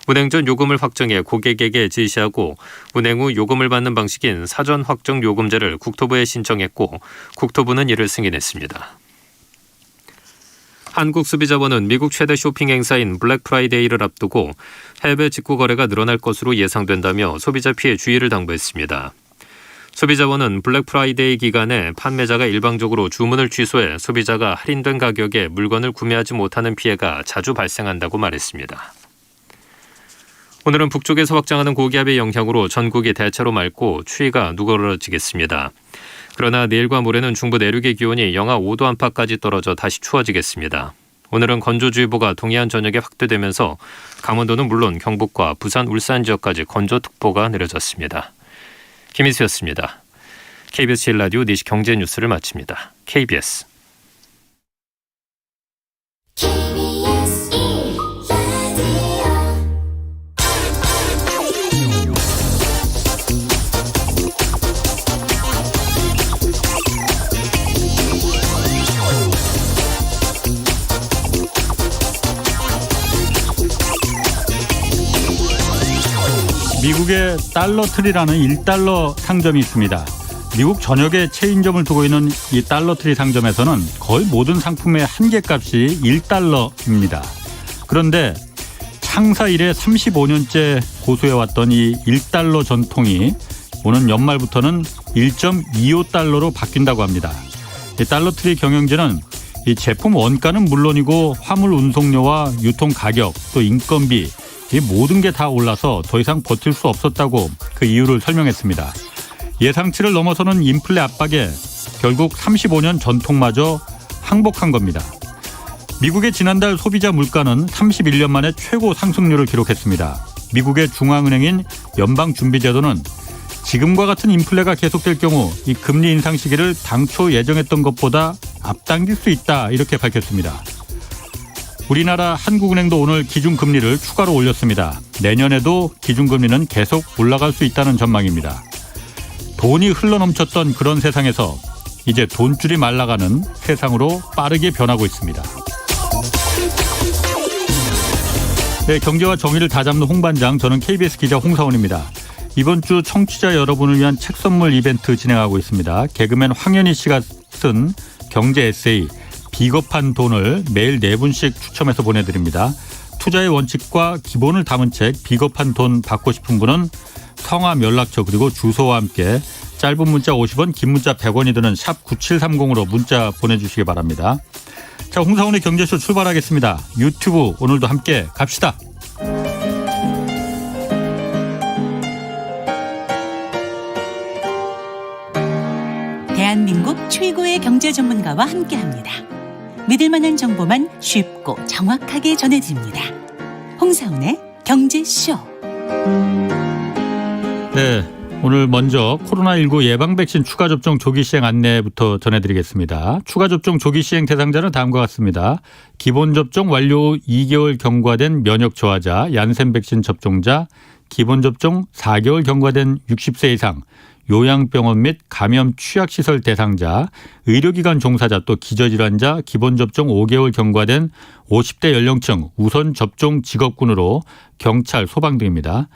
운행 전 요금을 확정해 고객에게 지시하고 운행 후 요금을 받는 방식인 사전 확정 요금제를 국토부에 신청했고 국토부는 이를 승인했습니다. 한국소비자원은 미국 최대 쇼핑 행사인 블랙 프라이데이를 앞두고 해외 직구 거래가 늘어날 것으로 예상된다며 소비자 피해 주의를 당부했습니다. 소비자원은 블랙 프라이데이 기간에 판매자가 일방적으로 주문을 취소해 소비자가 할인된 가격에 물건을 구매하지 못하는 피해가 자주 발생한다고 말했습니다. 오늘은 북쪽에서 확장하는 고기압의 영향으로 전국이 대체로 맑고 추위가 누그러지겠습니다. 그러나 내일과 모레는 중부 내륙의 기온이 영하 5도 안팎까지 떨어져 다시 추워지겠습니다. 오늘은 건조주의보가 동해안 전역에 확대되면서 강원도는 물론 경북과 부산, 울산 지역까지 건조특보가 내려졌습니다. 김희수였습니다. KBS 1라디오 4시 경제뉴스를 마칩니다. KBS 미국의 달러트리라는 1달러 상점이 있습니다. 미국 전역에 체인점을 두고 있는 이 달러트리 상점에서는 거의 모든 상품의 한 개값이 1달러입니다. 그런데 창사 이래 35년째 고수해왔던 이 1달러 전통이 오는 연말부터는 1.25달러로 바뀐다고 합니다. 이 달러트리 경영진은 이 제품 원가는 물론이고 화물 운송료와 유통 가격 또 인건비 이 모든 게 다 올라서 더 이상 버틸 수 없었다고 그 이유를 설명했습니다. 예상치를 넘어서는 인플레 압박에 결국 35년 전통마저 항복한 겁니다. 미국의 지난달 소비자 물가는 31년 만에 최고 상승률을 기록했습니다. 미국의 중앙은행인 연방준비제도는 지금과 같은 인플레가 계속될 경우 이 금리 인상 시기를 당초 예정했던 것보다 앞당길 수 있다 이렇게 밝혔습니다. 우리나라 한국은행도 오늘 기준금리를 추가로 올렸습니다. 내년에도 기준금리는 계속 올라갈 수 있다는 전망입니다. 돈이 흘러넘쳤던 그런 세상에서 이제 돈줄이 말라가는 세상으로 빠르게 변하고 있습니다. 네, 경제와 정의를 다잡는 홍반장, 저는 KBS 기자 홍사원입니다. 이번 주 청취자 여러분을 위한 책 선물 이벤트 진행하고 있습니다. 개그맨 황현희 씨가 쓴 경제 에세이 비겁한 돈을 매일 4분씩 추첨해서 보내드립니다. 투자의 원칙과 기본을 담은 책 비겁한 돈 받고 싶은 분은 성함, 연락처 그리고 주소와 함께 짧은 문자 50원, 긴 문자 100원이 드는 샵 9730으로 문자 보내주시기 바랍니다. 자, 홍사원의 경제쇼 출발하겠습니다. 유튜브 오늘도 함께 갑시다. 대한민국 최고의 경제 전문가와 함께합니다. 믿을 만한 정보만 쉽고 정확하게 전해드립니다. 홍사훈의 경제쇼. 네, 오늘 먼저 코로나19 예방 백신 추가 접종 조기 시행 안내부터 전해드리겠습니다. 추가 접종 조기 시행 대상자는 다음과 같습니다. 기본 접종 완료 2개월 경과된 면역 저하자, 얀센 백신 접종자, 기본 접종 4개월 경과된 60세 이상, 요양병원 및 감염 취약시설 대상자, 의료기관 종사자 또 기저질환자, 기본 접종 5개월 경과된 50대 연령층 우선 접종 직업군으로 경찰, 소방 등입니다.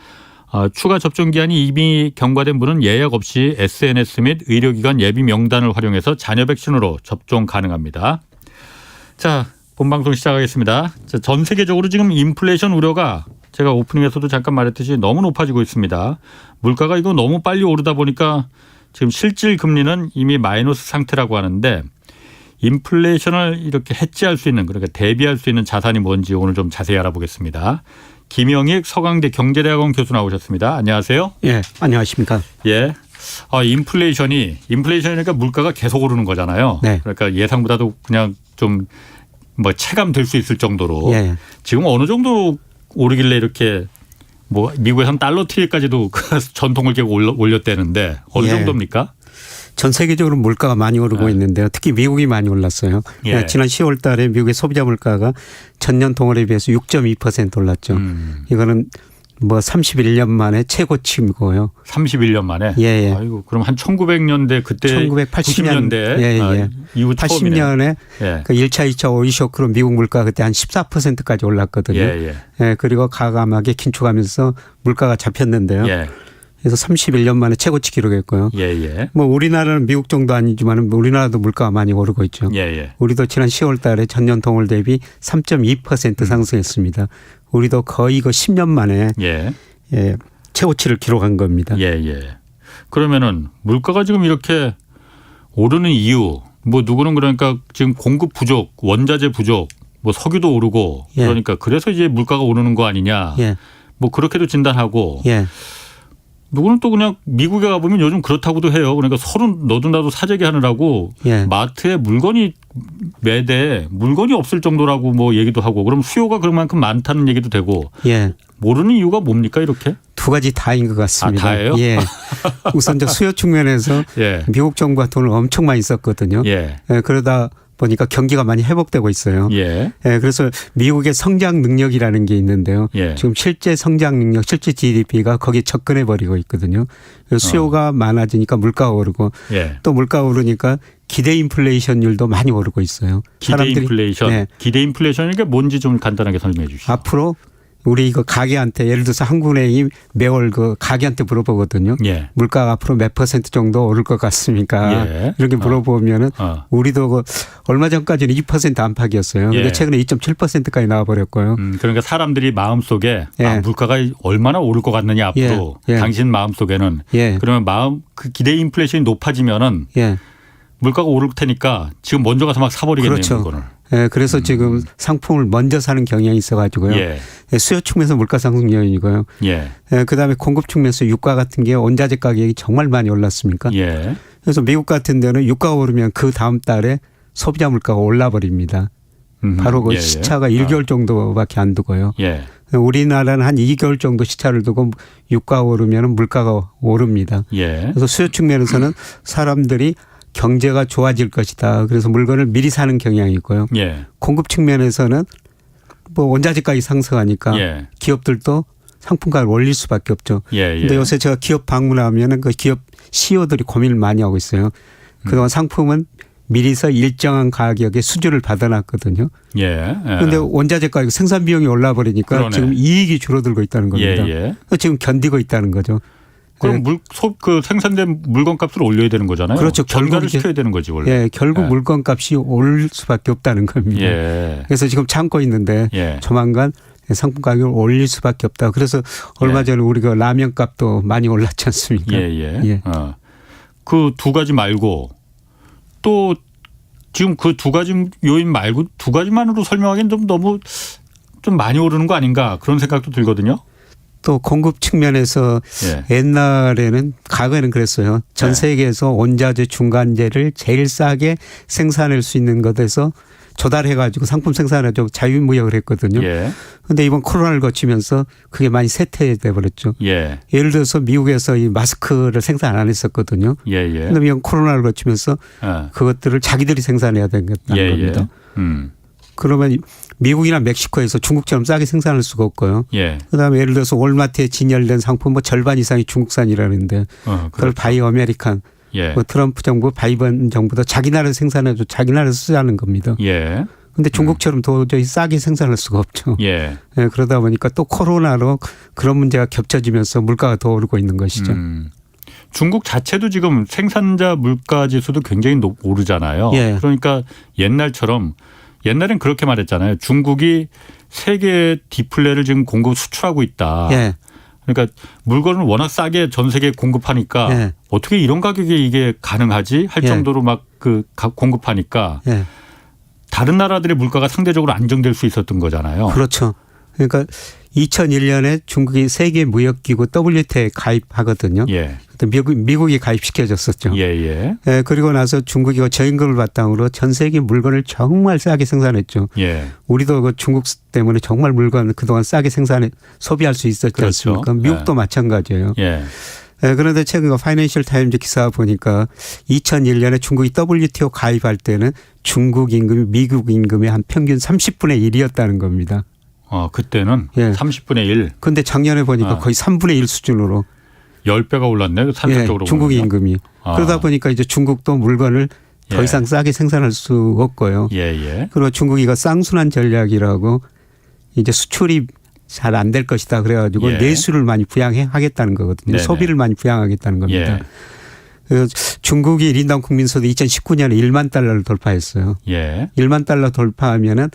추가 접종 기한이 이미 경과된 분은 예약 없이 SNS 및 의료기관 예비 명단을 활용해서 자녀 백신으로 접종 가능합니다. 자, 본방송 시작하겠습니다. 자, 전 세계적으로 지금 인플레이션 우려가 제가 오프닝에서도 잠깐 말했듯이 너무 높아지고 있습니다. 물가가 이거 너무 빨리 오르다 보니까 지금 실질 금리는 이미 마이너스 상태라고 하는데 인플레이션을 이렇게 해지할 수 있는, 그러니까 대비할 수 있는 자산이 뭔지 오늘 좀 자세히 알아보겠습니다. 김영익 서강대 경제대학원 교수 나오셨습니다. 안녕하세요. 예, 안녕하십니까. 예. 인플레이션이니까 물가가 계속 오르는 거잖아요. 네. 그러니까 예상보다도 그냥 좀 뭐 체감될 수 있을 정도로. 예. 지금 어느 정도 오르길래 이렇게 뭐 미국에서는 달러트리까지도 전통을 계속 올렸다는데 어느 예. 정도입니까? 전 세계적으로 물가가 많이 오르고 있는데요. 특히 미국이 많이 올랐어요. 예. 지난 10월 달에 미국의 소비자 물가가 전년 동월에 비해서 6.2% 올랐죠. 이거는 뭐 31년 만에 최고치고요. 31년 만에. 예, 예. 아이고, 그럼 한 1900년대 그때 1980년 90년대 예, 예. 이후 처음이네. 80년에 예. 그 1차, 2차 오일 쇼크로 미국 물가가 그때 한 14%까지 올랐거든요. 예, 예. 예, 그리고 가감하게 긴축하면서 물가가 잡혔는데요. 예. 그래서 31년 만에 최고치 기록했고요. 예, 예. 뭐 우리나라는 미국 정도 아니지만 우리나라도 물가가 많이 오르고 있죠. 예, 예. 우리도 지난 10월 달에 전년 동월 대비 3.2% 상승했습니다. 우리도 거의 그 10년 만에 예. 예, 최고치를 기록한 겁니다. 예, 예. 그러면은 물가가 지금 이렇게 오르는 이유, 뭐 누구는 그러니까 지금 공급 부족, 원자재 부족, 뭐 석유도 오르고 예. 그러니까 그래서 이제 물가가 오르는 거 아니냐. 예, 뭐 그렇게도 진단하고 예, 누구는 또 그냥 미국에 가보면 요즘 그렇다고도 해요. 그러니까 서로 너도 나도 사재기 하느라고 예. 마트에 물건이 매대 물건이 없을 정도라고 뭐 얘기도 하고 그럼 수요가 그만큼 많다는 얘기도 되고 예. 모르는 이유가 뭡니까 이렇게? 두 가지 다인 것 같습니다. 아, 다예요? 예. 우선 저 수요 측면에서 예. 미국 정부가 돈을 엄청 많이 썼거든요. 예. 예, 그러다 보니까 경기가 많이 회복되고 있어요. 예. 예, 그래서 미국의 성장 능력이라는 게 있는데요. 예. 지금 실제 성장 능력, 실제 GDP가 거기에 접근해 버리고 있거든요. 그래서 수요가 많아지니까 물가가 오르고 예. 또 물가가 오르니까 기대 인플레이션율도 많이 오르고 있어요. 기대 인플레이션. 네. 기대 인플레이션이 게 뭔지 좀 간단하게 설명해 주시죠. 앞으로 우리 이거 가게한테 예를 들어서 한국은행이 매월 그 가게한테 물어보거든요. 예. 물가가 앞으로 몇 % 정도 오를 것 같습니까? 예. 이렇게 물어보면은 우리도 그 얼마 전까지는 2% 안팎이었어요. 그런데 예. 최근에 2.7%까지 나와버렸고요. 그러니까 사람들이 마음속에 예. 아, 물가가 얼마나 오를 것 같느냐 앞으로 예. 예. 당신 마음속에는 예. 그러면 마음 그 기대 인플레이션이 높아지면은 예. 물가가 오를 테니까 지금 먼저 가서 막 사버리겠네요. 그렇죠. 물건을. 예, 그래서 지금 상품을 먼저 사는 경향이 있어가지고요. 예. 예, 수요 측면에서 물가 상승 요인이고요. 예. 예, 그다음에 공급 측면에서 유가 같은 게 원자재 가격이 정말 많이 올랐습니까? 예. 그래서 미국 같은 데는 유가가 오르면 그 다음 달에 소비자 물가가 올라버립니다. 바로 그 예, 예. 시차가 1개월 정도밖에 안 두고요. 예. 우리나라는 한 2개월 정도 시차를 두고 유가가 오르면 물가가 오릅니다. 예. 그래서 수요 측면에서는 사람들이 경제가 좋아질 것이다. 그래서 물건을 미리 사는 경향이 있고요. 예. 공급 측면에서는 뭐 원자재 가격이 상승하니까 예. 기업들도 상품가를 올릴 수밖에 없죠. 예. 예. 근데 요새 제가 기업 방문하면은 그 기업 CEO들이 고민을 많이 하고 있어요. 그동안 상품은 미리서 일정한 가격의 수주를 받아놨거든요. 예. 그런데 원자재 가격 생산 비용이 올라버리니까 그러네. 지금 이익이 줄어들고 있다는 겁니다. 예. 지금 견디고 있다는 거죠. 그럼 그 생산된 물건값을 올려야 되는 거잖아요. 그렇죠. 전가를 결국 시켜야 되는 거지 원래. 예, 결국 예. 물건값이 오를 수밖에 없다는 겁니다. 예. 그래서 지금 참고 있는데 예. 조만간 상품 가격을 올릴 수밖에 없다. 그래서 얼마 예. 전에 우리가 라면 값도 많이 올랐지 않습니까? 예. 예. 그 두 가지 말고 또 지금 그 두 가지 요인 말고 두 가지만으로 설명하기는 좀 너무 좀 많이 오르는 거 아닌가 그런 생각도 들거든요. 또 공급 측면에서 예. 옛날에는 과거에는 그랬어요. 전 네. 세계에서 원자재 중간재를 제일 싸게 생산할 수 있는 것에서 조달해가지고 상품 생산해가지고 자유무역을 했거든요. 예. 그런데 이번 코로나를 거치면서 그게 많이 쇠퇴돼 버렸죠. 예. 예를 들어서 미국에서 이 마스크를 생산 안 했었거든요. 예. 그런데 이번 코로나를 거치면서 예. 그것들을 자기들이 생산해야 되겠다는 예. 겁니다. 예. 그러면 미국이나 멕시코에서 중국처럼 싸게 생산할 수가 없고요. 예. 그다음에 예를 들어서 월마트에 진열된 상품 뭐 절반 이상이 중국산이라는데 그걸 그렇죠. 바이 아메리칸 예. 뭐 트럼프 정부 바이든 정부도 자기 나라 생산해도 자기 나라에서 쓰자는 겁니다. 예. 그런데 중국처럼 도저히 싸게 생산할 수가 없죠. 예. 예, 그러다 보니까 또 코로나로 그런 문제가 겹쳐지면서 물가가 더 오르고 있는 것이죠. 중국 자체도 지금 생산자 물가 지수도 굉장히 오르잖아요. 예. 그러니까 옛날엔 그렇게 말했잖아요. 중국이 세계 디플레를 지금 공급 수출하고 있다. 예. 그러니까 물건을 워낙 싸게 전 세계에 공급하니까 예. 어떻게 이런 가격에 이게 가능하지 할 예. 정도로 막 그 공급하니까 예. 다른 나라들의 물가가 상대적으로 안정될 수 있었던 거잖아요. 그렇죠. 그러니까 2001년에 중국이 세계 무역기구 WTO에 가입하거든요. 예. 그때 미국이 가입시켜줬었죠. 예. 예, 그리고 나서 중국이 저임금을 바탕으로 전 세계 물건을 정말 싸게 생산했죠. 예. 우리도 그 중국 때문에 정말 물건 그동안 싸게 소비할 수 있었지 그렇죠. 않습니까? 미국도 예. 마찬가지예요. 예. 예, 그런데 최근 파이낸셜 타임즈 기사 보니까 2001년에 중국이 WTO 가입할 때는 중국 임금이 미국 임금의 한 평균 30분의 1이었다는 겁니다. 그때는 예. 30분의 1. 근데 작년에 보니까 거의 3분의 1 수준으로 10배가 올랐네. 산적으로. 중국의 임금이. 그러다 보니까 이제 중국도 물건을 더 예. 이상 싸게 생산할 수 없고요. 예. 그리고 중국이 이거 쌍순환 전략이라고 이제 수출이 잘 안 될 것이다 그래가지고 예. 내수를 많이 부양하겠다는 거거든요. 네네. 소비를 많이 부양하겠다는 겁니다. 예. 그래서 중국이 1인당 국민소득 2019년에 1만 달러를 돌파했어요. 예. 1만 달러 돌파하면은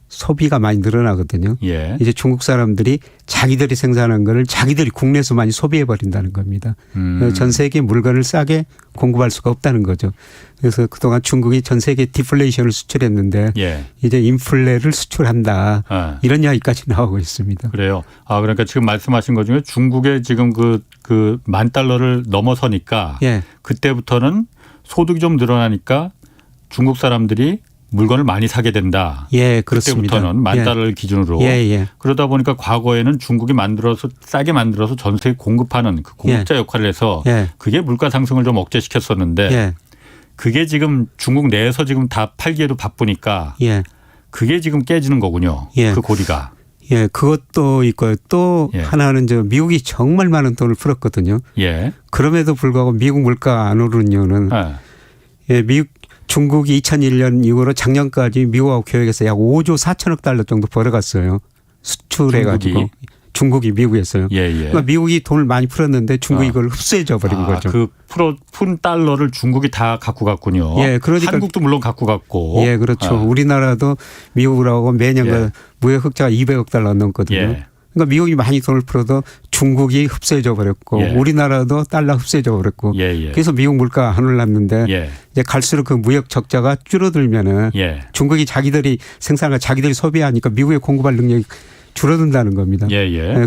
소비가 많이 늘어나거든요. 예. 이제 중국 사람들이 자기들이 생산한 거를 자기들이 국내에서 많이 소비해 버린다는 겁니다. 그래서 전 세계 물건을 싸게 공급할 수가 없다는 거죠. 그래서 그동안 중국이 전 세계 디플레이션을 수출했는데 예. 이제 인플레를 수출한다. 이런 이야기까지 나오고 있습니다. 그래요. 그러니까 지금 말씀하신 것 중에 중국의 지금 그 10,000달러를 넘어서니까 예. 그때부터는 소득이 좀 늘어나니까 중국 사람들이 물건을 많이 사게 된다. 예, 그렇습니다. 그때부터는 10,000달러를 기준으로. 예. 그러다 보니까 과거에는 중국이 싸게 만들어서 전 세계 공급하는 그 공급자 역할을 해서 예. 그게 물가 상승을 좀 억제시켰었는데 예. 그게 지금 중국 내에서 지금 다 팔기에도 바쁘니까 예. 그게 지금 깨지는 거군요. 예. 그 고리가. 예, 그것도 있고요. 또 예. 하나는 미국이 정말 많은 돈을 풀었거든요. 예. 그럼에도 불구하고 미국 물가가 안 오르는 이유는 예, 중국이 2001년 이후로 작년까지 미국하고 교역해서 약 5조 4천억 달러 정도 벌어갔어요. 수출해가지고. 중국이 미국에서요. 예. 그러니까 미국이 돈을 많이 풀었는데 중국이 이걸 흡수해줘 버린 거죠. 그 푼 달러를 중국이 다 갖고 갔군요. 예, 그러니까 한국도 물론 갖고 갔고. 예, 그렇죠. 우리나라도 미국하고 매년 그 무역 흑자가 200억 달러 넘거든요. 예. 그러니까 미국이 많이 돈을 풀어도 중국이 흡수해줘 버렸고 예. 우리나라도 달러 흡수해줘 버렸고 그래서 미국 물가가 안 올랐는데 이제 갈수록 그 무역 적자가 줄어들면은 중국이 자기들이 생산을 자기들이 소비하니까 미국에 공급할 능력이 줄어든다는 겁니다.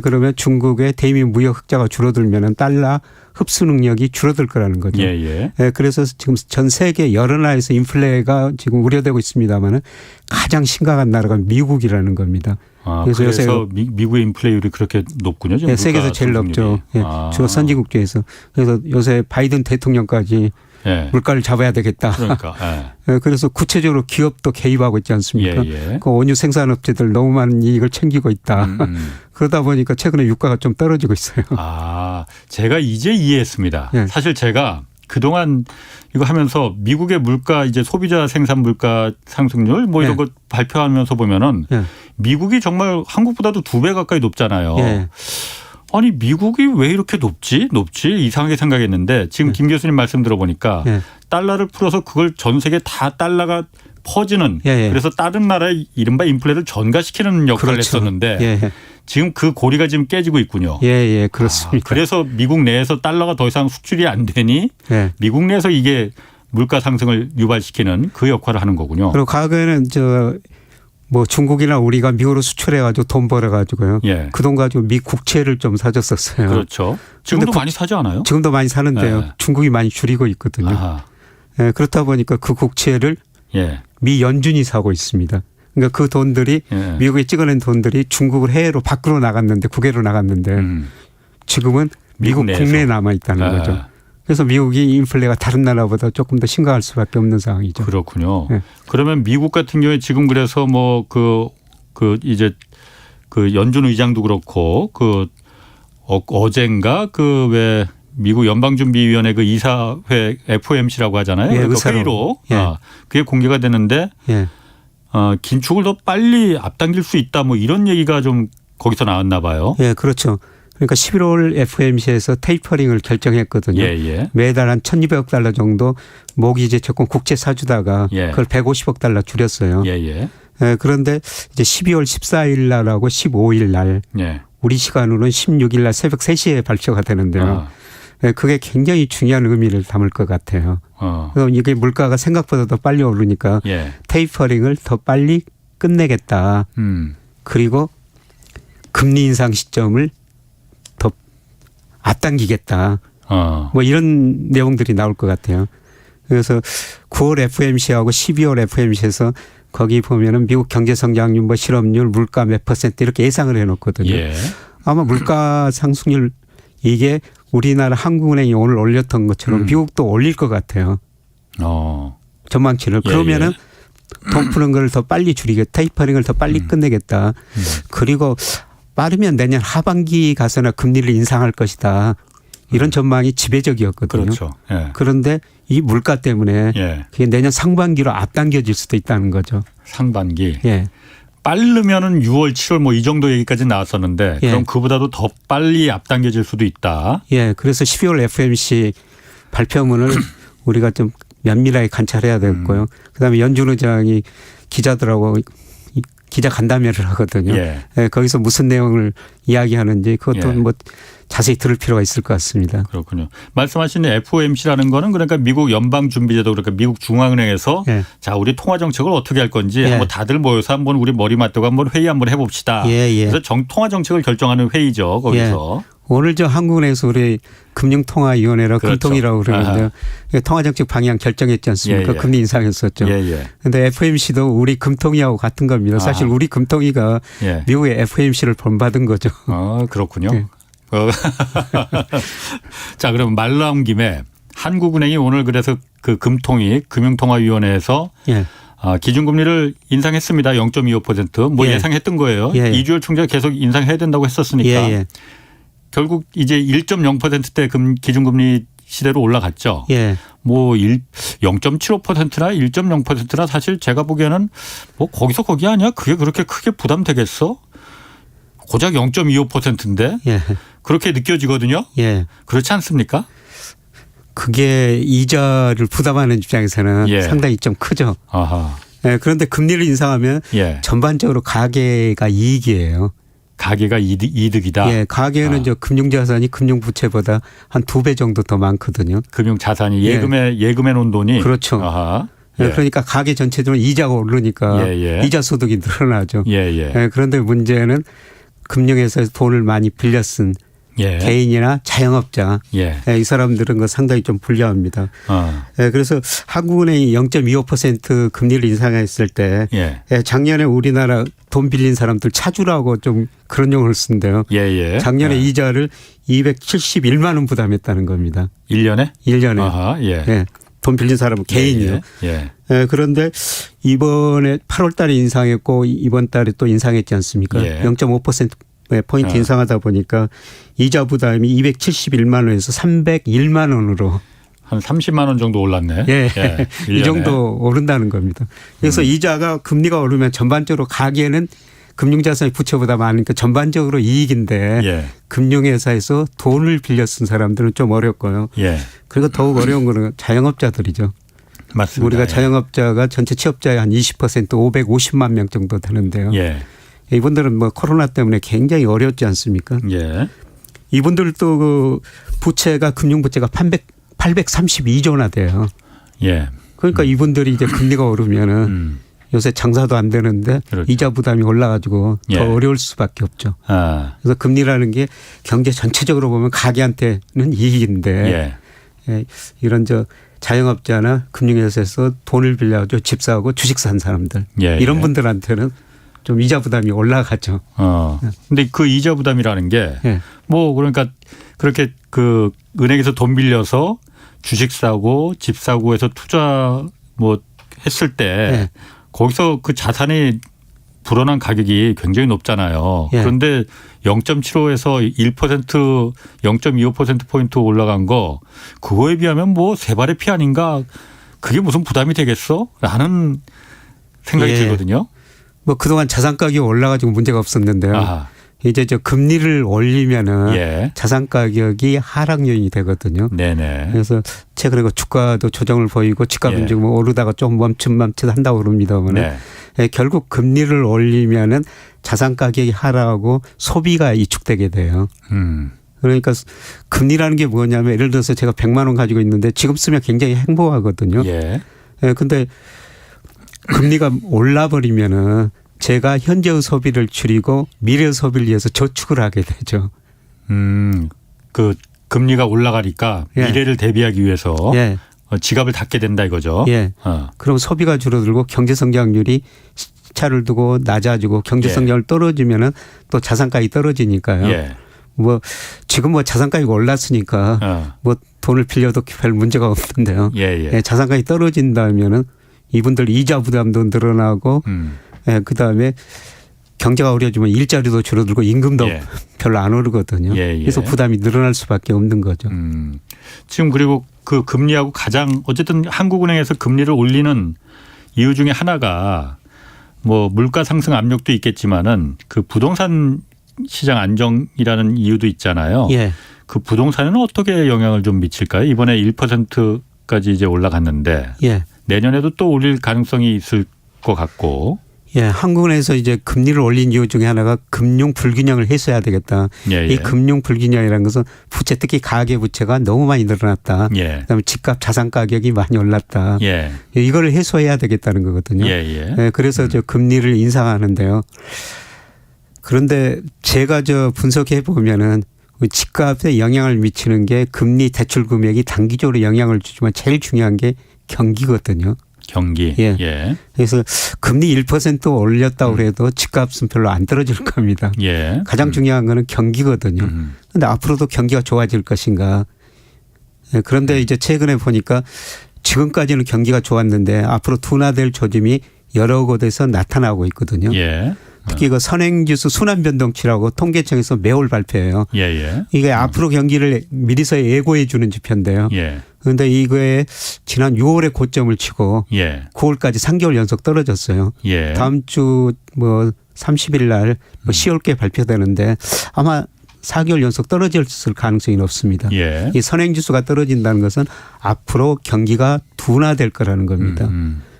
그러면 중국의 대미 무역 흑자가 줄어들면은 달러 흡수 능력이 줄어들 거라는 거죠. 그래서 지금 전 세계 여러 나라에서 인플레가 지금 우려되고 있습니다만은 가장 심각한 나라가 미국이라는 겁니다. 그래서 요새 미국의 인플레이율이 그렇게 높군요. 예, 세계에서 제일 높죠. 예, 주요 선진국 중에서. 그래서 요새 바이든 대통령까지 물가를 잡아야 되겠다. 그러니까. 예, 그래서 구체적으로 기업도 개입하고 있지 않습니까? 그 원유 생산업체들 너무 많은 이익을 챙기고 있다. 그러다 보니까 최근에 유가가 좀 떨어지고 있어요. 제가 이제 이해했습니다. 사실 제가 그동안 이거 하면서 미국의 물가 이제 소비자 생산 물가 상승률 뭐 이런 거 발표하면서 보면은 미국이 정말 한국보다도 2배 가까이 높잖아요. 아니 미국이 왜 이렇게 높지 이상하게 생각했는데 지금 김 교수님 말씀 들어보니까 달러를 풀어서 그걸 전 세계 다 달러가 퍼지는 그래서 다른 나라의 이른바 인플레를 전가시키는 역할을 했었는데 지금 그 고리가 지금 깨지고 있군요. 그렇습니다. 그래서 미국 내에서 달러가 더 이상 수출이 안 되니 미국 내에서 이게 물가 상승을 유발시키는 그 역할을 하는 거군요. 그리고 과거에는 중국이나 우리가 미국으로 수출해가지고 돈 벌어가지고요. 그 돈 가지고 미 국채를 좀 사줬었어요. 그렇죠. 지금도 많이 사지 않아요? 지금도 많이 사는데요. 중국이 많이 줄이고 있거든요. 그렇다 보니까 그 국채를 미 연준이 사고 있습니다. 그러니까 그 돈들이 미국에 찍어낸 돈들이 중국을 해외로 밖으로 나갔는데 국외로 나갔는데 지금은 미국 국내에 남아 있다는 거죠. 그래서 미국이 인플레가 다른 나라보다 조금 더 심각할 수밖에 없는 상황이죠. 그렇군요. 그러면 미국 같은 경우에 지금 그래서 이제 연준 의장도 그렇고 어젠가 왜 미국 연방준비위원회 그 이사회 FOMC라고 하잖아요. 그러니까 회의로 그게 공개가 되는데 긴축을 더 빨리 앞당길 수 있다 뭐 이런 얘기가 좀 거기서 나왔나 봐요. 그렇죠. 그러니까 11월 FOMC에서 테이퍼링을 결정했거든요. 매달 한 1,200억 달러 정도 모기지 채권 국채 사주다가 그걸 150억 달러 줄였어요. 그런데 이제 12월 14일 날하고 15일 날 우리 시간으로는 16일 날 새벽 3시에 발표가 되는데요. 그게 굉장히 중요한 의미를 담을 것 같아요. 그래서 이게 물가가 생각보다 더 빨리 오르니까 테이퍼링을 더 빨리 끝내겠다. 그리고 금리 인상 시점을 더 앞당기겠다. 뭐 이런 내용들이 나올 것 같아요. 그래서 9월 FOMC하고 12월 FOMC에서 거기 보면은 미국 경제 성장률, 뭐 실업률, 물가 몇 % 이렇게 예상을 해놓거든요. 아마 물가 상승률 이게 우리나라 한국은행이 오늘 올렸던 것처럼 미국도 올릴 것 같아요. 전망치를. 그러면은 돈 푸는 걸 더 빨리 줄이겠다. 테이퍼링을 더 빨리 끝내겠다. 그리고 빠르면 내년 하반기 가서나 금리를 인상할 것이다. 이런 전망이 지배적이었거든요. 그렇죠. 예. 그런데 이 물가 때문에 예. 그게 내년 상반기로 앞당겨질 수도 있다는 거죠. 상반기. 예. 빠르면은 6월, 7월 뭐 이 정도 얘기까지 나왔었는데 예. 그럼 그보다도 더 빨리 앞당겨질 수도 있다. 예. 그래서 12월 FOMC 발표문을 우리가 좀 면밀하게 관찰해야 되겠고요. 그다음에 연준 의장이 기자들하고 기자 간담회를 하거든요. 예. 예, 거기서 무슨 내용을 이야기하는지 그것도 예. 뭐 자세히 들을 필요가 있을 것 같습니다. 그렇군요. 말씀하신 FOMC라는 거는 그러니까 미국 연방준비제도 그러니까 미국 중앙은행에서 예. 자 우리 통화 정책을 어떻게 할 건지 예. 한번 다들 모여서 한번 우리 머리 맞대고 한번 회의 한번 해봅시다. 예, 예. 그래서 통화 정책을 결정하는 회의죠. 거기서. 예. 오늘 저 한국은행에서 우리 금융통화위원회라고 그렇죠. 금통이라고 그러는데요. 통화정책 방향 결정했지 않습니까? 예, 예. 금리 인상했었죠. 예. 그런데 FOMC도 우리 금통위하고 같은 겁니다. 사실 우리 금통위가 예. 미국의 FOMC를 본받은 거죠. 그렇군요. 예. 자, 그럼 말 나온 김에 한국은행이 오늘 그래서 그 금통위 금융통화위원회에서 예. 기준금리를 인상했습니다. 0.25%. 뭐 예. 예상했던 거예요. 예. 이주열 총재가 계속 인상해야 된다고 했었으니까. 예. 결국 이제 1.0%대 기준금리 시대로 올라갔죠. 예. 뭐 0.75%나 1.0%나 사실 제가 보기에는 뭐 거기서 거기 아니야. 그게 그렇게 크게 부담되겠어? 고작 0.25%인데 예. 그렇게 느껴지거든요. 예. 그렇지 않습니까? 그게 이자를 부담하는 입장에서는 예. 상당히 좀 크죠. 아하. 예. 그런데 금리를 인상하면 예. 전반적으로 가계가 이익이에요. 가계가 이득이다. 예, 가계는 저 금융자산이 금융부채보다 한 2배 정도 더 많거든요. 금융자산이 예금에 놓은 돈이. 그렇죠. 아하. 예. 그러니까 가계 전체적으로 이자가 오르니까 이자 소득이 늘어나죠. 예, 그런데 문제는 금융회사에서 돈을 많이 빌려 쓴 개인이나 자영업자 이 사람들은 그 상당히 좀 불리합니다. 그래서 한국은행이 0.25% 금리를 인상했을 때 작년에 우리나라 돈 빌린 사람들 찾으라고 좀 그런 용어를 쓴대요. 작년에 이자를 271만 원 부담했다는 겁니다. 1년에? 1년에. 아하, 돈 빌린 사람은 개인이요. 그런데 이번에 8월 달에 인상했고 이번 달에 또 인상했지 않습니까? 0.5% 포인트 인상하다 보니까 이자 부담이 271만 원에서 301만 원으로 한 30만 원 정도 올랐네. 이 정도 오른다는 겁니다. 그래서 이자가 금리가 오르면 전반적으로 가계는 금융자산이 부채보다 많으니까 전반적으로 이익인데 금융회사에서 돈을 빌려 쓴 사람들은 좀 어렵고요. 그리고 더욱 어려운 거는 자영업자들이죠. 맞습니다. 우리가 자영업자가 전체 취업자의 한 20% 550만 명 정도 되는데요. 이분들은 뭐 코로나 때문에 굉장히 어렵지 않습니까? 이분들도 그 부채가 금융부채가 832조나 돼요. 그러니까 이분들이 이제 금리가 오르면은 요새 장사도 안 되는데 그렇죠. 이자 부담이 올라가지고 더 어려울 수밖에 없죠. 그래서 금리라는 게 경제 전체적으로 보면 가게한테는 이익인데 이런 저 자영업자나 금융회사에서 돈을 빌려가지고 집 사고 주식 산 사람들 이런 분들한테는 좀 이자 부담이 올라가죠. 근데 그 이자 부담이라는 게 뭐 그러니까 그렇게 그 은행에서 돈 빌려서 주식 사고 집 사고 해서 투자 뭐 했을 때 거기서 그 자산이 불어난 가격이 굉장히 높잖아요. 그런데 0.75에서 1% 0.25%포인트 올라간 거 그거에 비하면 뭐 세 발의 피 아닌가 그게 무슨 부담이 되겠어? 라는 생각이 들거든요. 뭐 그동안 자산 가격이 올라가지고 문제가 없었는데요. 이제 저 금리를 올리면은 자산 가격이 하락 요인이 되거든요. 그래서 최근에 주가도 조정을 보이고 집값은 지금 오르다가 좀 멈칫 한다고 그럽니다만 결국 금리를 올리면은 자산 가격이 하락하고 소비가 이축되게 돼요. 그러니까 금리라는 게 뭐냐면 예를 들어서 제가 100만 원 가지고 있는데 지금 쓰면 굉장히 행복하거든요. 근데 금리가 올라버리면은 제가 현재의 소비를 줄이고 미래의 소비를 위해서 저축을 하게 되죠. 그 금리가 올라가니까 미래를 대비하기 위해서 지갑을 닫게 된다 이거죠. 그럼 소비가 줄어들고 경제 성장률이 차를 두고 낮아지고 경제 성장률 떨어지면은 또 자산가격이 떨어지니까요. 뭐 지금 뭐 자산가격이 올랐으니까 뭐 돈을 빌려도 별 문제가 없는데요. 자산가격이 떨어진다면은 이분들 이자 부담도 늘어나고 예, 그다음에 경제가 어려지면 일자리도 줄어들고 임금도 예. 별로 안 오르거든요. 예, 예. 그래서 부담이 늘어날 수밖에 없는 거죠. 지금 그리고 그 금리하고 가장 어쨌든 한국은행에서 금리를 올리는 이유 중에 하나가 뭐 물가 상승 압력도 있겠지만은 그 부동산 시장 안정이라는 이유도 있잖아요. 예. 그 부동산에는 어떻게 영향을 좀 미칠까요? 이번에 1%까지 이제 올라갔는데 예. 내년에도 또 올릴 가능성이 있을 것 같고. 예, 한국은행에서 이제 금리를 올린 이유 중에 하나가 금융 불균형을 해소해야 되겠다. 예, 예. 이 금융 불균형이라는 것은 부채 특히 가계 부채가 너무 많이 늘어났다. 예. 그다음에 집값 자산 가격이 많이 올랐다. 예. 이거를 해소해야 되겠다는 거거든요. 예, 예. 예, 그래서 저 금리를 인상하는데요. 그런데 제가 저 분석해 보면은 집값에 영향을 미치는 게 금리 대출 금액이 단기적으로 영향을 주지만 제일 중요한 게 경기거든요. 경기. 예. 예. 그래서 금리 1% 올렸다고 해도 집값은 별로 안 떨어질 겁니다. 예. 가장 중요한 거는 경기거든요. 그런데 앞으로도 경기가 좋아질 것인가. 예, 그런데 이제 최근에 보니까 지금까지는 경기가 좋았는데 앞으로 둔화될 조짐이 여러 곳에서 나타나고 있거든요. 예. 특히 그 선행지수 순환변동치라고 통계청에서 매월 발표해요. 예, 예. 이게 앞으로 경기를 미리서 예고해 주는 지표인데요. 예. 그런데 이거에 지난 6월에 고점을 치고 예. 9월까지 3개월 연속 떨어졌어요. 예. 다음 주 뭐 30일 날 뭐 10월께 발표되는데 아마 4개월 연속 떨어졌을 가능성이 높습니다. 예. 이 선행지수가 떨어진다는 것은 앞으로 경기가 둔화될 거라는 겁니다.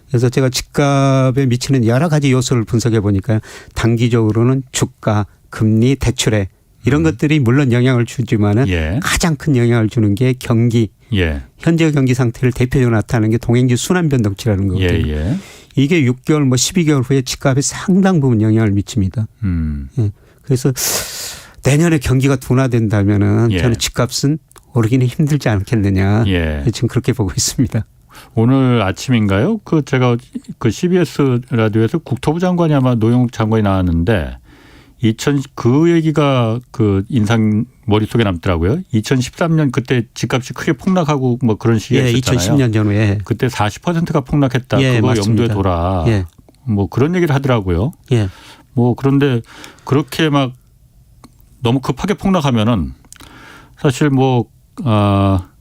그래서 제가 집값에 미치는 여러 가지 요소를 분석해 보니까 단기적으로는 주가, 금리, 대출에 이런 것들이 물론 영향을 주지만은 예. 가장 큰 영향을 주는 게 경기. 예. 현재 경기 상태를 대표적으로 나타내는 게 동행지 순환변동치라는 거거든요. 예, 예. 이게 6개월 뭐 12개월 후에 집값에 상당 부분 영향을 미칩니다. 예. 그래서 내년에 경기가 둔화된다면은 예. 저는 집값은 오르기는 힘들지 않겠느냐. 예. 지금 그렇게 보고 있습니다. 오늘 아침인가요? 그 제가 그 CBS 라디오에서 국토부 장관이 아마 노영욱 장관이 나왔는데 그 얘기가 그 인상 머릿속에 남더라고요. 2013년 그때 집값이 크게 폭락하고 뭐 그런 시기가 예, 있었잖아요. 2010년 전후에. 그때 40%가 폭락했다. 예, 그거 맞습니다. 염두에 둬라. 예. 뭐 그런 얘기를 하더라고요. 예. 뭐 그런데 그렇게 막 너무 급하게 폭락하면은 사실 뭐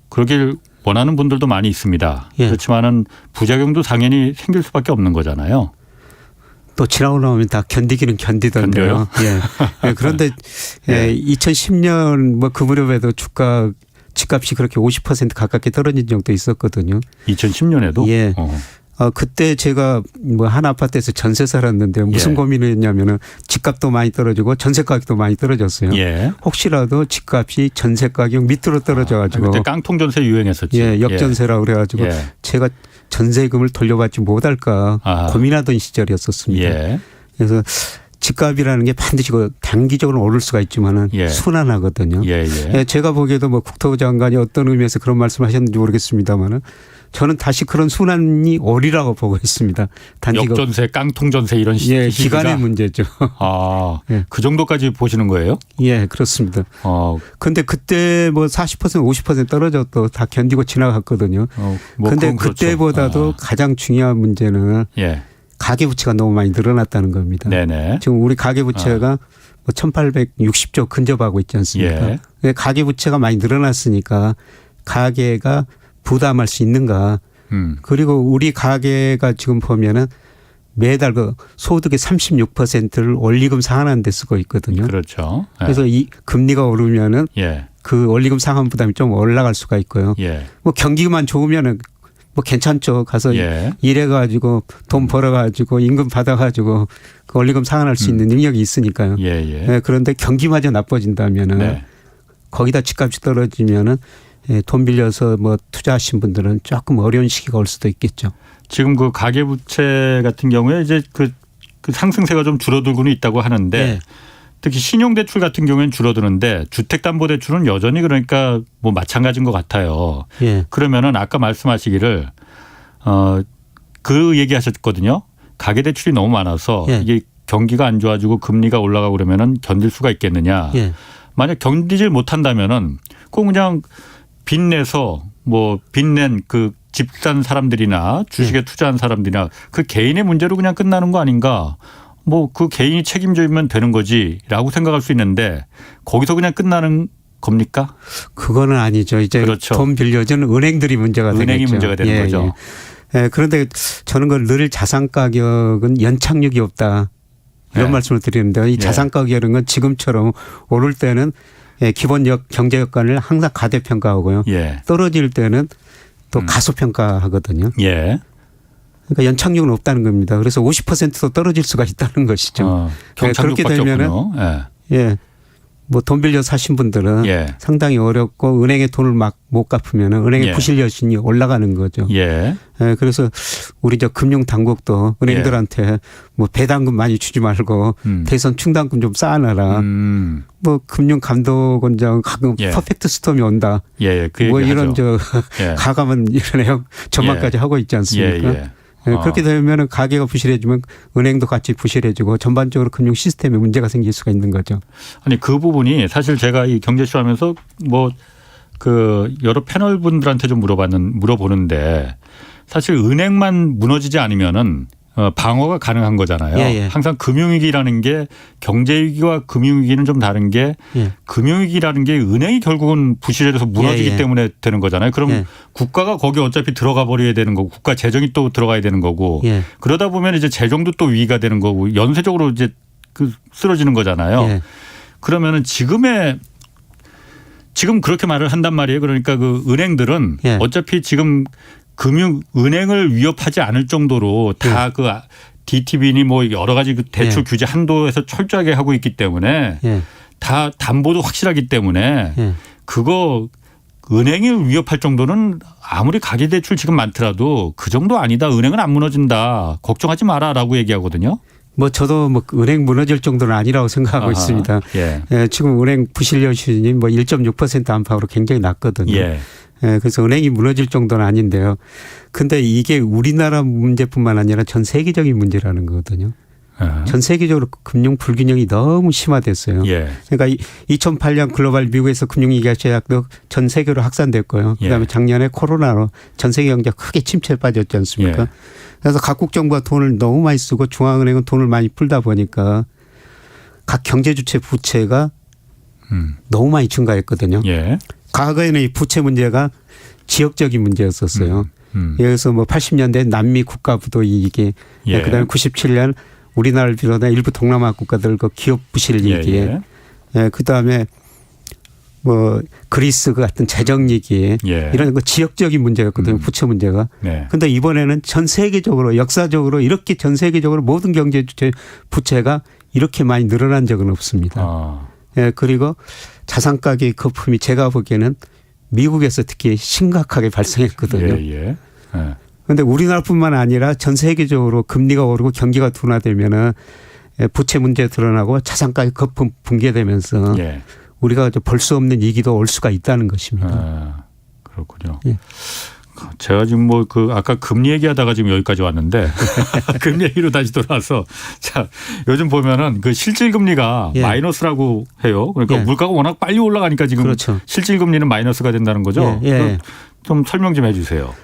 그러길 원하는 분들도 많이 있습니다. 예. 그렇지만은 부작용도 당연히 생길 수밖에 없는 거잖아요. 또 지나고 나면 다 견디기는 견디던데요. 예. 예. 그런데 예. 2010년 뭐 그 무렵에도 집값이 그렇게 50% 가깝게 떨어진 적도 있었거든요. 2010년에도? 예. 그때 제가 뭐 한 아파트에서 전세 살았는데 무슨 예. 고민을 했냐면은 집값도 많이 떨어지고 전세 가격도 많이 떨어졌어요. 예. 혹시라도 집값이 전세 가격 밑으로 떨어져 가지고 그때 깡통 전세 유행했었지. 예, 역전세라고 그래 가지고 예. 제가 전세금을 돌려받지 못할까 고민하던 시절이었었습니다. 예. 그래서 집값이라는 게 반드시 단기적으로 오를 수가 있지만은 예. 순환하거든요. 예, 예. 예, 제가 보기에도 뭐 국토부 장관이 어떤 의미에서 그런 말씀을 하셨는지 모르겠습니다만은 저는 다시 그런 순환이 오리라고 보고 있습니다. 단지 역전세, 깡통 전세 이런 예, 기간의 문제죠. 예. 그 정도까지 보시는 거예요? 예, 그렇습니다. 그런데 그때 뭐 40% 50% 떨어져도 다 견디고 지나갔거든요. 그런데 뭐 그때보다도 가장 중요한 문제는 예. 가계부채가 너무 많이 늘어났다는 겁니다. 네네. 지금 우리 가계부채가 뭐 1860조 근접하고 있지 않습니까? 예. 가계부채가 많이 늘어났으니까 가계가 부담할 수 있는가. 그리고 우리 가계가 지금 보면은 매달 그 소득의 36%를 원리금 상환하는 데 쓰고 있거든요. 그렇죠. 예. 그래서 이 금리가 오르면은 예. 그 원리금 상환 부담이 좀 올라갈 수가 있고요. 예. 뭐 경기만 좋으면은 뭐 괜찮죠. 가서 예. 일해가지고 돈 벌어가지고 임금 받아가지고 그 원리금 상환할 수 있는 능력이 있으니까요. 예, 예. 네, 그런데 경기마저 나빠진다면은 네. 거기다 집값이 떨어지면은 돈 빌려서 뭐 투자하신 분들은 조금 어려운 시기가 올 수도 있겠죠. 지금 그 가계부채 같은 경우에 이제 그 상승세가 좀 줄어들고는 있다고 하는데 네. 특히 신용대출 같은 경우에는 줄어드는데 주택담보대출은 여전히 그러니까 뭐 마찬가지인 것 같아요. 예. 그러면은 아까 말씀하시기를 그 얘기하셨거든요. 가계대출이 너무 많아서 예. 이게 경기가 안 좋아지고 금리가 올라가고 그러면은 견딜 수가 있겠느냐. 예. 만약 견디질 못한다면은 꼭 그냥 빚내서 뭐 빚낸 그 집 산 사람들이나 주식에 투자한 사람들이나 그 개인의 문제로 그냥 끝나는 거 아닌가. 뭐 그 개인이 책임지면 되는 거지라고 생각할 수 있는데 거기서 그냥 끝나는 겁니까? 그거는 아니죠. 이제 그렇죠. 돈 빌려주는 은행들이 문제가 되겠죠. 은행이 문제가 되는 거죠. 예, 그런데 저는 그 늘 자산 가격은 연착륙이 없다. 이런 말씀을 드리는데요. 이 자산 가격은 지금처럼 오를 때는 기본 경제 여건을 항상 가대평가하고요. 떨어질 때는 또 가소평가하거든요. 그러니까 연착륙은 없다는 겁니다. 그래서 50%도 떨어질 수가 있다는 것이죠. 그렇게 되면은 뭐 돈 빌려 사신 분들은 상당히 어렵고 은행에 돈을 막 못 갚으면 은행의 부실 여신이 올라가는 거죠. 그래서 우리 저 금융 당국도 은행들한테 뭐 배당금 많이 주지 말고 대선 충당금 좀 쌓아놔라. 뭐 금융 감독원장 가끔 퍼펙트 스톰이 온다. 그 뭐 이런 저 가감은 이런 전망까지 하고 있지 않습니까? 그렇게 되면 가계가 부실해지면 은행도 같이 부실해지고 전반적으로 금융 시스템에 문제가 생길 수가 있는 거죠. 아니 그 부분이 사실 제가 이 경제쇼 하면서 뭐 그 여러 패널 분들한테 좀 물어보는데 사실 은행만 무너지지 않으면은 방어가 가능한 거잖아요. 항상 금융위기라는 게 경제위기와 금융위기는 좀 다른 게 금융위기라는 게 은행이 결국은 부실해서 무너지기 때문에 되는 거잖아요. 그럼 국가가 거기 어차피 들어가 버려야 되는 거고 국가 재정이 또 들어가야 되는 거고 그러다 보면 이제 재정도 또 위기가 되는 거고 연쇄적으로 이제 그 쓰러지는 거잖아요. 그러면은 지금 그렇게 말을 한단 말이에요. 그러니까 그 은행들은 어차피 지금 은행을 위협하지 않을 정도로 다 그 DTB니 뭐 여러 가지 그 대출 규제 한도에서 철저하게 하고 있기 때문에 다 담보도 확실하기 때문에 그거 은행을 위협할 정도는 아무리 가계대출 지금 많더라도 그 정도 아니다. 은행은 안 무너진다. 걱정하지 마라라고 얘기하거든요. 뭐 저도 뭐 은행 무너질 정도는 아니라고 생각하고 있습니다. 지금 은행 부실 여신이 뭐 1.6% 안팎으로 굉장히 낮거든요. 그래서 은행이 무너질 정도는 아닌데요. 근데 이게 우리나라 문제뿐만 아니라 전 세계적인 문제라는 거거든요. 전 세계적으로 금융 불균형이 너무 심화됐어요. 그러니까 2008년 글로벌 미국에서 금융위기가 시작도 전 세계로 확산됐고요. 그다음에 작년에 코로나로 전 세계 경제가 크게 침체에 빠졌지 않습니까? 그래서 각국 정부가 돈을 너무 많이 쓰고 중앙은행은 돈을 많이 풀다 보니까 각 경제주체 부채가 너무 많이 증가했거든요. 과거에는 이 부채 문제가 지역적인 문제였었어요. 그래서 뭐 80년대 남미 국가부도 이게 그다음에 97년 우리나라를 비롯한 일부 동남아 국가들 그 기업 부실 위기에 그다음에 뭐 그리스 같은 재정 위기에 이런 그 지역적인 문제였거든요. 부채 문제가. 그런데 이번에는 전 세계적으로 역사적으로 이렇게 전 세계적으로 모든 경제 주체 부채가 이렇게 많이 늘어난 적은 없습니다. 그리고 자산 가격의 거품이 제가 보기에는 미국에서 특히 심각하게 발생했거든요. 그런데 우리나라뿐만 아니라 전 세계적으로 금리가 오르고 경기가 둔화되면은 부채 문제 드러나고 자산 가격 거품 붕괴되면서 우리가 볼 수 없는 위기도 올 수가 있다는 것입니다. 그렇군요. 제가 지금 뭐 그 아까 금리 얘기하다가 지금 여기까지 왔는데 금리 얘기로 다시 돌아와서 자 요즘 보면은 그 실질 금리가 마이너스라고 해요. 그러니까 물가가 워낙 빨리 올라가니까 지금 실질 금리는 마이너스가 된다는 거죠. 좀 설명 좀 해주세요.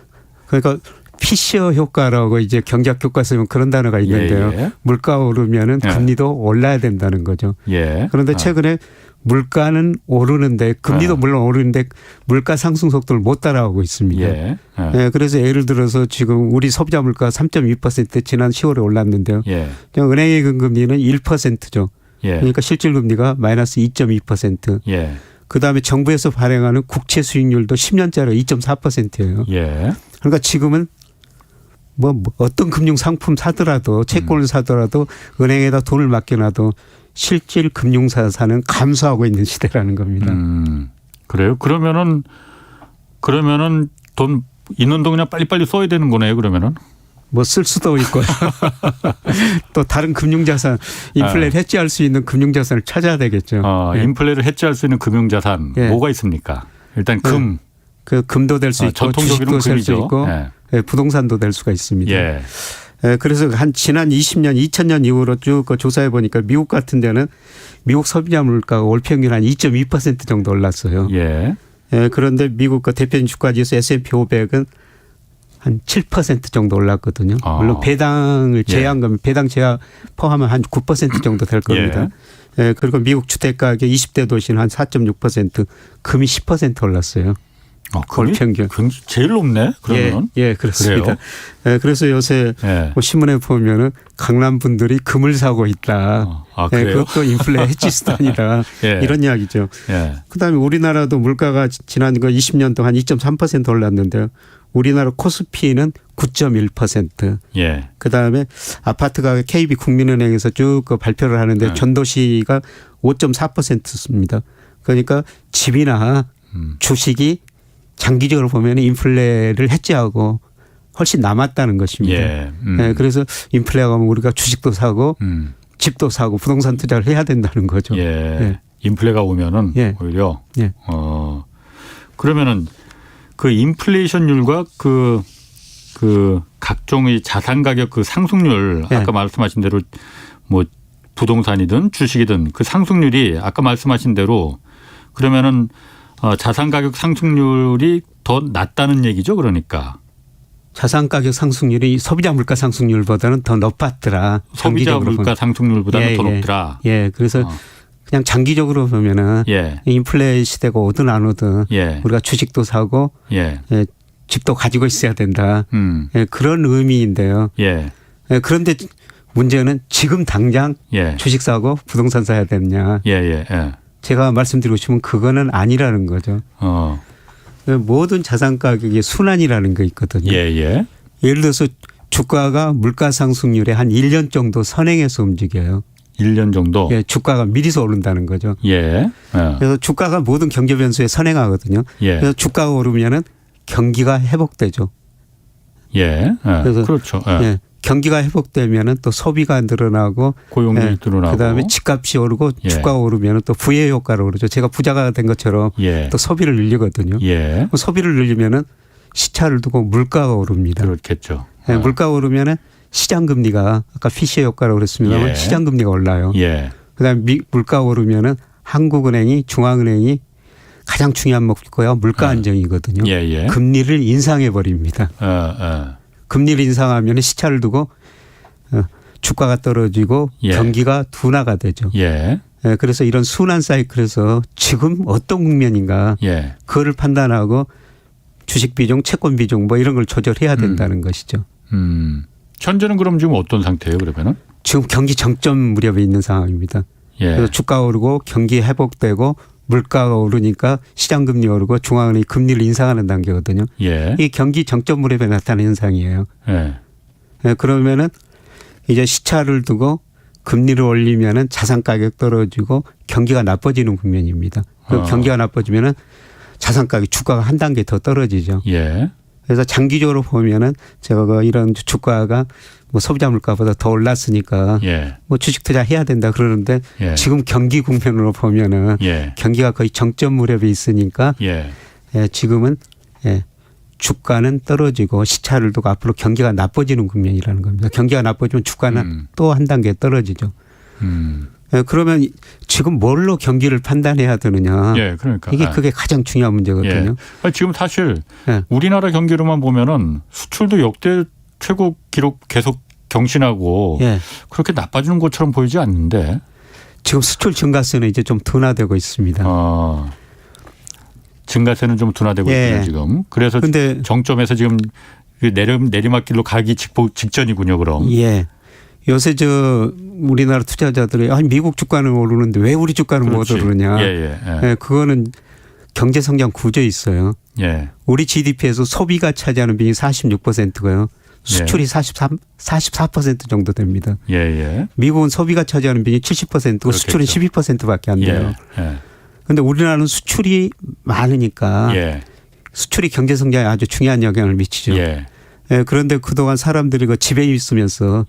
그러니까 피셔 효과라고 이제 경제학 교과서에 그런 단어가 있는데요. 물가 오르면은 금리도 올라야 된다는 거죠. 그런데 최근에 물가는 오르는데 금리도 물론 오르는데 물가 상승 속도를 못 따라가고 있습니다. 그래서 예를 들어서 지금 우리 소비자 물가 3.2% 지난 10월에 올랐는데요. 은행의 금리는 1%죠. 그러니까 실질 금리가 마이너스 2.2%. 그다음에 정부에서 발행하는 국채 수익률도 10년짜리 2.4%예요. 그러니까 지금은 뭐 어떤 금융 상품 사더라도 채권을 사더라도 은행에다 돈을 맡겨놔도 실질 금융자산은 감소하고 있는 시대라는 겁니다. 그래요? 그러면은 돈 있는 돈 그냥 빨리빨리 써야 되는 거네요. 그러면은 뭐 쓸 수도 있고 또 다른 금융자산 인플레를 해지할 수 있는 금융자산을 찾아야 되겠죠. 인플레를 해지할 수 있는 금융자산 뭐가 있습니까? 일단 금. 그 금도 될 수 있고 주식도 될 수 있고 부동산도 될 수가 있습니다. 그래서 한 지난 20년 2000년 이후로 쭉 조사해 보니까 미국 같은 데는 미국 소비자 물가가 올 평균 한 2.2% 정도 올랐어요. 그런데 미국 대표적인 주가지수 S&P 500은 한 7% 정도 올랐거든요. 물론 배당을 제외한 거면 배당 제외 포함하면 한 9% 정도 될 겁니다. 예, 그리고 미국 주택가격 20대 도시는 한 4.6%, 금이 10% 올랐어요. 금이 평균. 제일 높네. 그러면. 예, 그렇습니다. 예, 그래서 요새 뭐 신문에 보면은 강남 분들이 금을 사고 있다. 예, 그것도 인플레 해치 수단이다. 이런 이야기죠. 그다음에 우리나라도 물가가 지난 거 20년 동안 2.3% 올랐는데요. 우리나라 코스피는 9.1%. 그다음에 아파트 가격 KB 국민은행에서 쭉 발표를 하는데 전도시가 5.4%습니다. 그러니까 집이나 주식이 장기적으로 보면 인플레를 해지하고 훨씬 남았다는 것입니다. 네, 그래서 인플레가 오면 우리가 주식도 사고 집도 사고 부동산 투자를 해야 된다는 거죠. 인플레가 오면은 오히려 그러면은 그 인플레이션율과 그 각종의 자산 가격 그 상승률 아까 말씀하신 대로 뭐 부동산이든 주식이든 그 상승률이 아까 말씀하신 대로 그러면은 자산 가격 상승률이 더 낮다는 얘기죠. 그러니까 자산 가격 상승률이 소비자 물가 상승률보다는 더 높았더라. 소비자 물가 상승률보다는 더 높더라. 그래서 그냥 장기적으로 보면은 인플레 시대가 오든 안 오든 우리가 주식도 사고 집도 가지고 있어야 된다. 그런 의미인데요. 그런데 문제는 지금 당장 주식 사고 부동산 사야 되느냐. 제가 말씀드리고 싶으면 그거는 아니라는 거죠. 모든 자산 가격이 순환이라는 게 있거든요. 예를 들어서 주가가 물가 상승률에 한 1년 정도 선행해서 움직여요. 1년 정도? 주가가 미리서 오른다는 거죠. 그래서 주가가 모든 경제 변수에 선행하거든요. 그래서 주가가 오르면은 경기가 회복되죠. 그래서 그렇죠. 경기가 회복되면은 또 소비가 늘어나고 고용률이 늘어나고 그다음에 집값이 오르고 주가가 오르면은 또 부의 효과로 오르죠. 제가 부자가 된 것처럼 또 소비를 늘리거든요. 소비를 늘리면은 시차를 두고 물가가 오릅니다. 그렇겠죠. 물가가 오르면은 시장 금리가 아까 피시의 효과라고 그랬습니다만 시장 금리가 올라요. 그다음에 물가가 오르면은 한국은행이 중앙은행이 가장 중요한 목표가 물가 안정이거든요. 금리를 인상해 버립니다. 금리를 인상하면 시차를 두고 주가가 떨어지고 경기가 둔화가 되죠. 그래서 이런 순환 사이클에서 지금 어떤 국면인가 그거를 판단하고 주식 비중, 채권 비중 뭐 이런 걸 조절해야 된다는 것이죠. 현재는 그럼 지금 어떤 상태예요, 그러면은? 지금 경기 정점 무렵에 있는 상황입니다. 그래서 주가가 오르고 경기 회복되고 물가가 오르니까 시장 금리 오르고 중앙은행이 금리를 인상하는 단계거든요. 이게 경기 정점 무렵에 나타나는 현상이에요. 그러면은 이제 시차를 두고 금리를 올리면은 자산 가격 떨어지고 경기가 나빠지는 국면입니다. 경기가 나빠지면은 자산 가격 주가가 한 단계 더 떨어지죠. 그래서 장기적으로 보면은 제가 이런 주가가 뭐 소비자 물가보다 더 올랐으니까 뭐 주식 투자 해야 된다 그러는데 지금 경기 국면으로 보면은 경기가 거의 정점 무렵에 있으니까 지금은 주가는 떨어지고 시차를 두고 앞으로 경기가 나빠지는 국면이라는 겁니다. 경기가 나빠지면 주가는 또 한 단계 떨어지죠. 그러면 지금 뭘로 경기를 판단해야 되느냐. 그러니까. 이게 그게 가장 중요한 문제거든요. 지금 사실 우리나라 경기로만 보면은 수출도 역대 최고 기록 계속 경신하고 그렇게 나빠지는 것처럼 보이지 않는데. 지금 수출 증가세는 이제 좀 둔화되고 있습니다. 증가세는 좀 둔화되고 있군요, 지금. 그래서 근데 정점에서 지금 내리막길로 가기 직전이군요, 그럼. 요새 우리나라 투자자들이 아니 미국 주가는 오르는데 왜 우리 주가는 못 오르냐. 그거는 경제 성장 구조에 있어요. 우리 GDP에서 소비가 차지하는 비중이 46%고요. 수출이 44% 정도 됩니다. 미국은 소비가 차지하는 비중이 70%고 수출은 12%밖에 안 돼요. 그런데 우리나라는 수출이 많으니까 수출이 경제 성장에 아주 중요한 영향을 미치죠. 그런데 그동안 사람들이 집에 있으면서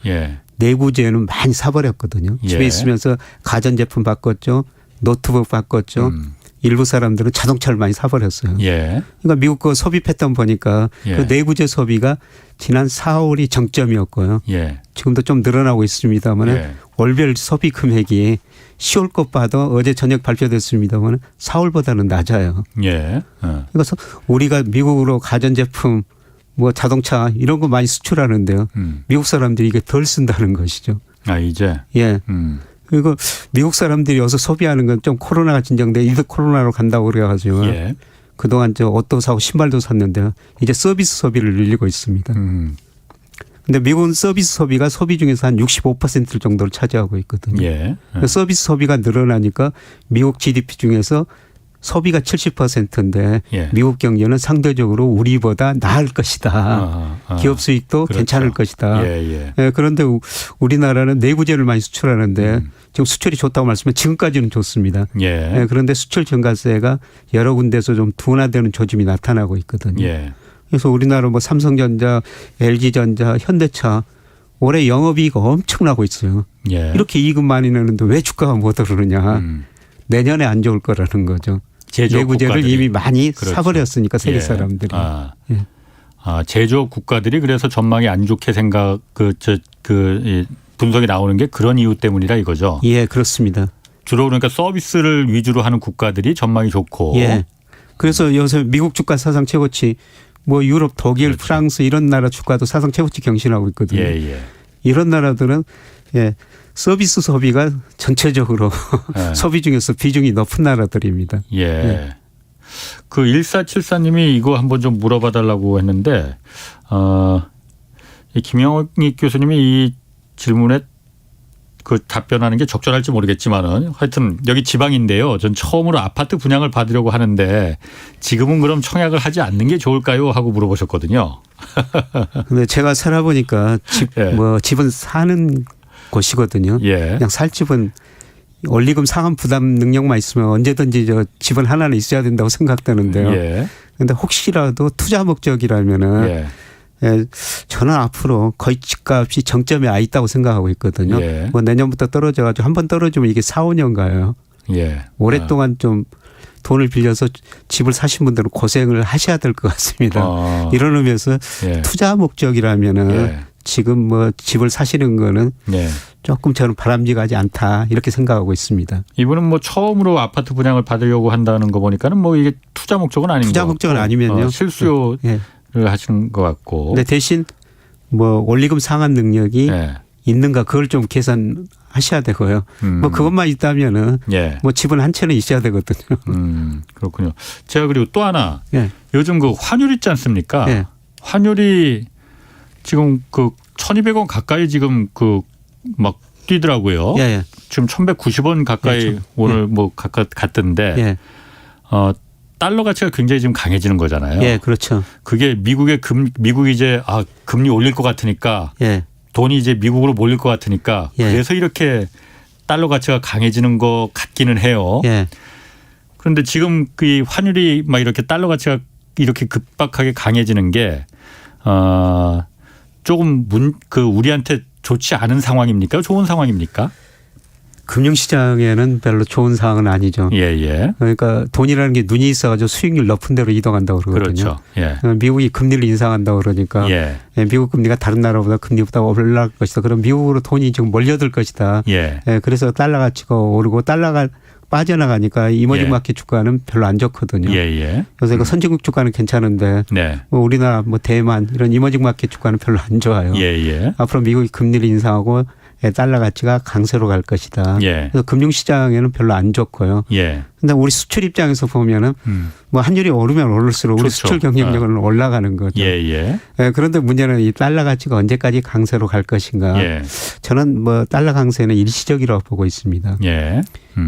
내구재는 많이 사버렸거든요. 집에 있으면서 가전제품 바꿨죠. 노트북 바꿨죠. 일부 사람들은 자동차를 많이 사버렸어요. 그러니까 미국 그 소비 패턴 보니까 그 내구재 소비가 지난 4월이 정점이었고요. 지금도 좀 늘어나고 있습니다만 월별 소비 금액이 10월 것 봐도 어제 저녁 발표됐습니다만 4월보다는 낮아요. 그래서 우리가 미국으로 가전제품 뭐 자동차 이런 거 많이 수출하는데요. 미국 사람들이 이게 덜 쓴다는 것이죠. 아, 이제? 예. 그리고 미국 사람들이 여기서 소비하는 건 좀 코로나가 진정돼 이제 코로나로 간다고 그래가지고 예. 그동안 옷도 사고 신발도 샀는데요. 이제 서비스 소비를 늘리고 있습니다. 근데 미국은 서비스 소비가 소비 중에서 한 65% 정도를 차지하고 있거든요. 예. 서비스 소비가 늘어나니까 미국 GDP 중에서 소비가 70%인데 예. 미국 경제는 상대적으로 우리보다 나을 것이다. 기업 수익도 그렇죠. 괜찮을 것이다. 예. 그런데 우리나라는 내구재를 많이 수출하는데 지금 수출이 좋다고 말씀하면 지금까지는 좋습니다. 예. 그런데 수출 증가세가 여러 군데서 좀 둔화되는 조짐이 나타나고 있거든요. 예. 그래서 우리나라 뭐 삼성전자, LG전자, 현대차 올해 영업이익 엄청나고 있어요. 예. 이렇게 이익은 많이 내는데 왜 주가가 못 오르느냐. 내년에 안 좋을 거라는 거죠. 내구재를 이미 많이 그렇죠. 사버렸으니까 세계 예. 사람들이. 예. 제조업 국가들이 그래서 전망이 안 좋게 분석이 나오는 게 그런 이유 때문이라 이거죠. 예, 그렇습니다. 주로 그러니까 서비스를 위주로 하는 국가들이 전망이 좋고. 예. 그래서 요새 미국 주가 사상 최고치, 뭐 유럽, 독일, 그렇죠. 프랑스 이런 나라 주가도 사상 최고치 경신하고 있거든요. 예. 이런 나라들은 서비스 소비가 전체적으로 소비 중에서 비중이 높은 나라들입니다. 예. 그 1474님이 이거 한번 좀 물어봐 달라고 했는데, 이 김영익 교수님이 이 질문에 그 답변하는 게 적절할지 모르겠지만은 하여튼 여기 지방인데요. 전 처음으로 아파트 분양을 받으려고 하는데 지금은 그럼 청약을 하지 않는 게 좋을까요? 하고 물어보셨거든요. 근데 제가 살아보니까 집은 사는 곳이거든요. 예. 그냥 살 집은 원리금 상환 부담 능력만 있으면 언제든지 집은 하나는 있어야 된다고 생각되는데요. 그런데 혹시라도 투자 목적이라면은 저는 앞으로 거의 집값이 정점에 와 있다고 생각하고 있거든요. 뭐 내년부터 떨어져가지고 한번 떨어지면 이게 4, 5년 가요. 오랫동안 좀 돈을 빌려서 집을 사신 분들은 고생을 하셔야 될 것 같습니다. 이런 의미에서 투자 목적이라면은 지금 뭐 집을 사시는 거는 조금 저는 바람직하지 않다 이렇게 생각하고 있습니다. 이분은 뭐 처음으로 아파트 분양을 받으려고 한다는 거 보니까는 뭐 이게 투자 목적은 아닌 거. 투자 목적은 아니면요. 실수요를 하시는 것 같고. 근데 대신 뭐 원리금 상환 능력이 있는가 그걸 좀 계산하셔야 되고요. 뭐 그것만 있다면은 뭐 집은 한 채는 있어야 되거든요. 그렇군요. 제가 그리고 또 하나 요즘 그 환율 있지 않습니까? 환율이 지금 그 1,200원 가까이 지금 그 막 뛰더라고요. 지금 1,190원 가까이 오늘 뭐 가까이 갔던데 달러 가치가 굉장히 지금 강해지는 거잖아요. 그렇죠. 그게 미국이 이제 금리 올릴 것 같으니까 돈이 이제 미국으로 몰릴 것 같으니까 그래서 이렇게 달러 가치가 강해지는 것 같기는 해요. 그런데 지금 그 환율이 막 이렇게 달러 가치가 이렇게 급박하게 강해지는 게 조금 우리한테 좋지 않은 상황입니까? 좋은 상황입니까? 금융시장에는 별로 좋은 상황은 아니죠. 그러니까 돈이라는 게 눈이 있어가지고 수익률 높은 데로 이동한다고 그러거든요. 미국이 금리를 인상한다고 그러니까 미국 금리가 다른 나라보다 금리보다 올라갈 것이다. 그럼 미국으로 돈이 지금 몰려들 것이다. 그래서 달러 가치가 오르고 달러가 빠져나가니까 이머징 마켓 주가는 별로 안 좋거든요. 그래서 이거 선진국 주가는 괜찮은데 뭐 우리나라 뭐 대만 이런 이머징 마켓 주가는 별로 안 좋아요. 앞으로 미국이 금리를 인상하고 달러 가치가 강세로 갈 것이다. 그래서 금융시장에는 별로 안 좋고요. 근데 우리 수출 입장에서 보면은 뭐 환율이 오르면 오를수록 우리 수출 경쟁력은 올라가는 거죠. 그런데 문제는 이 달러 가치가 언제까지 강세로 갈 것인가. 저는 뭐 달러 강세는 일시적이라고 보고 있습니다.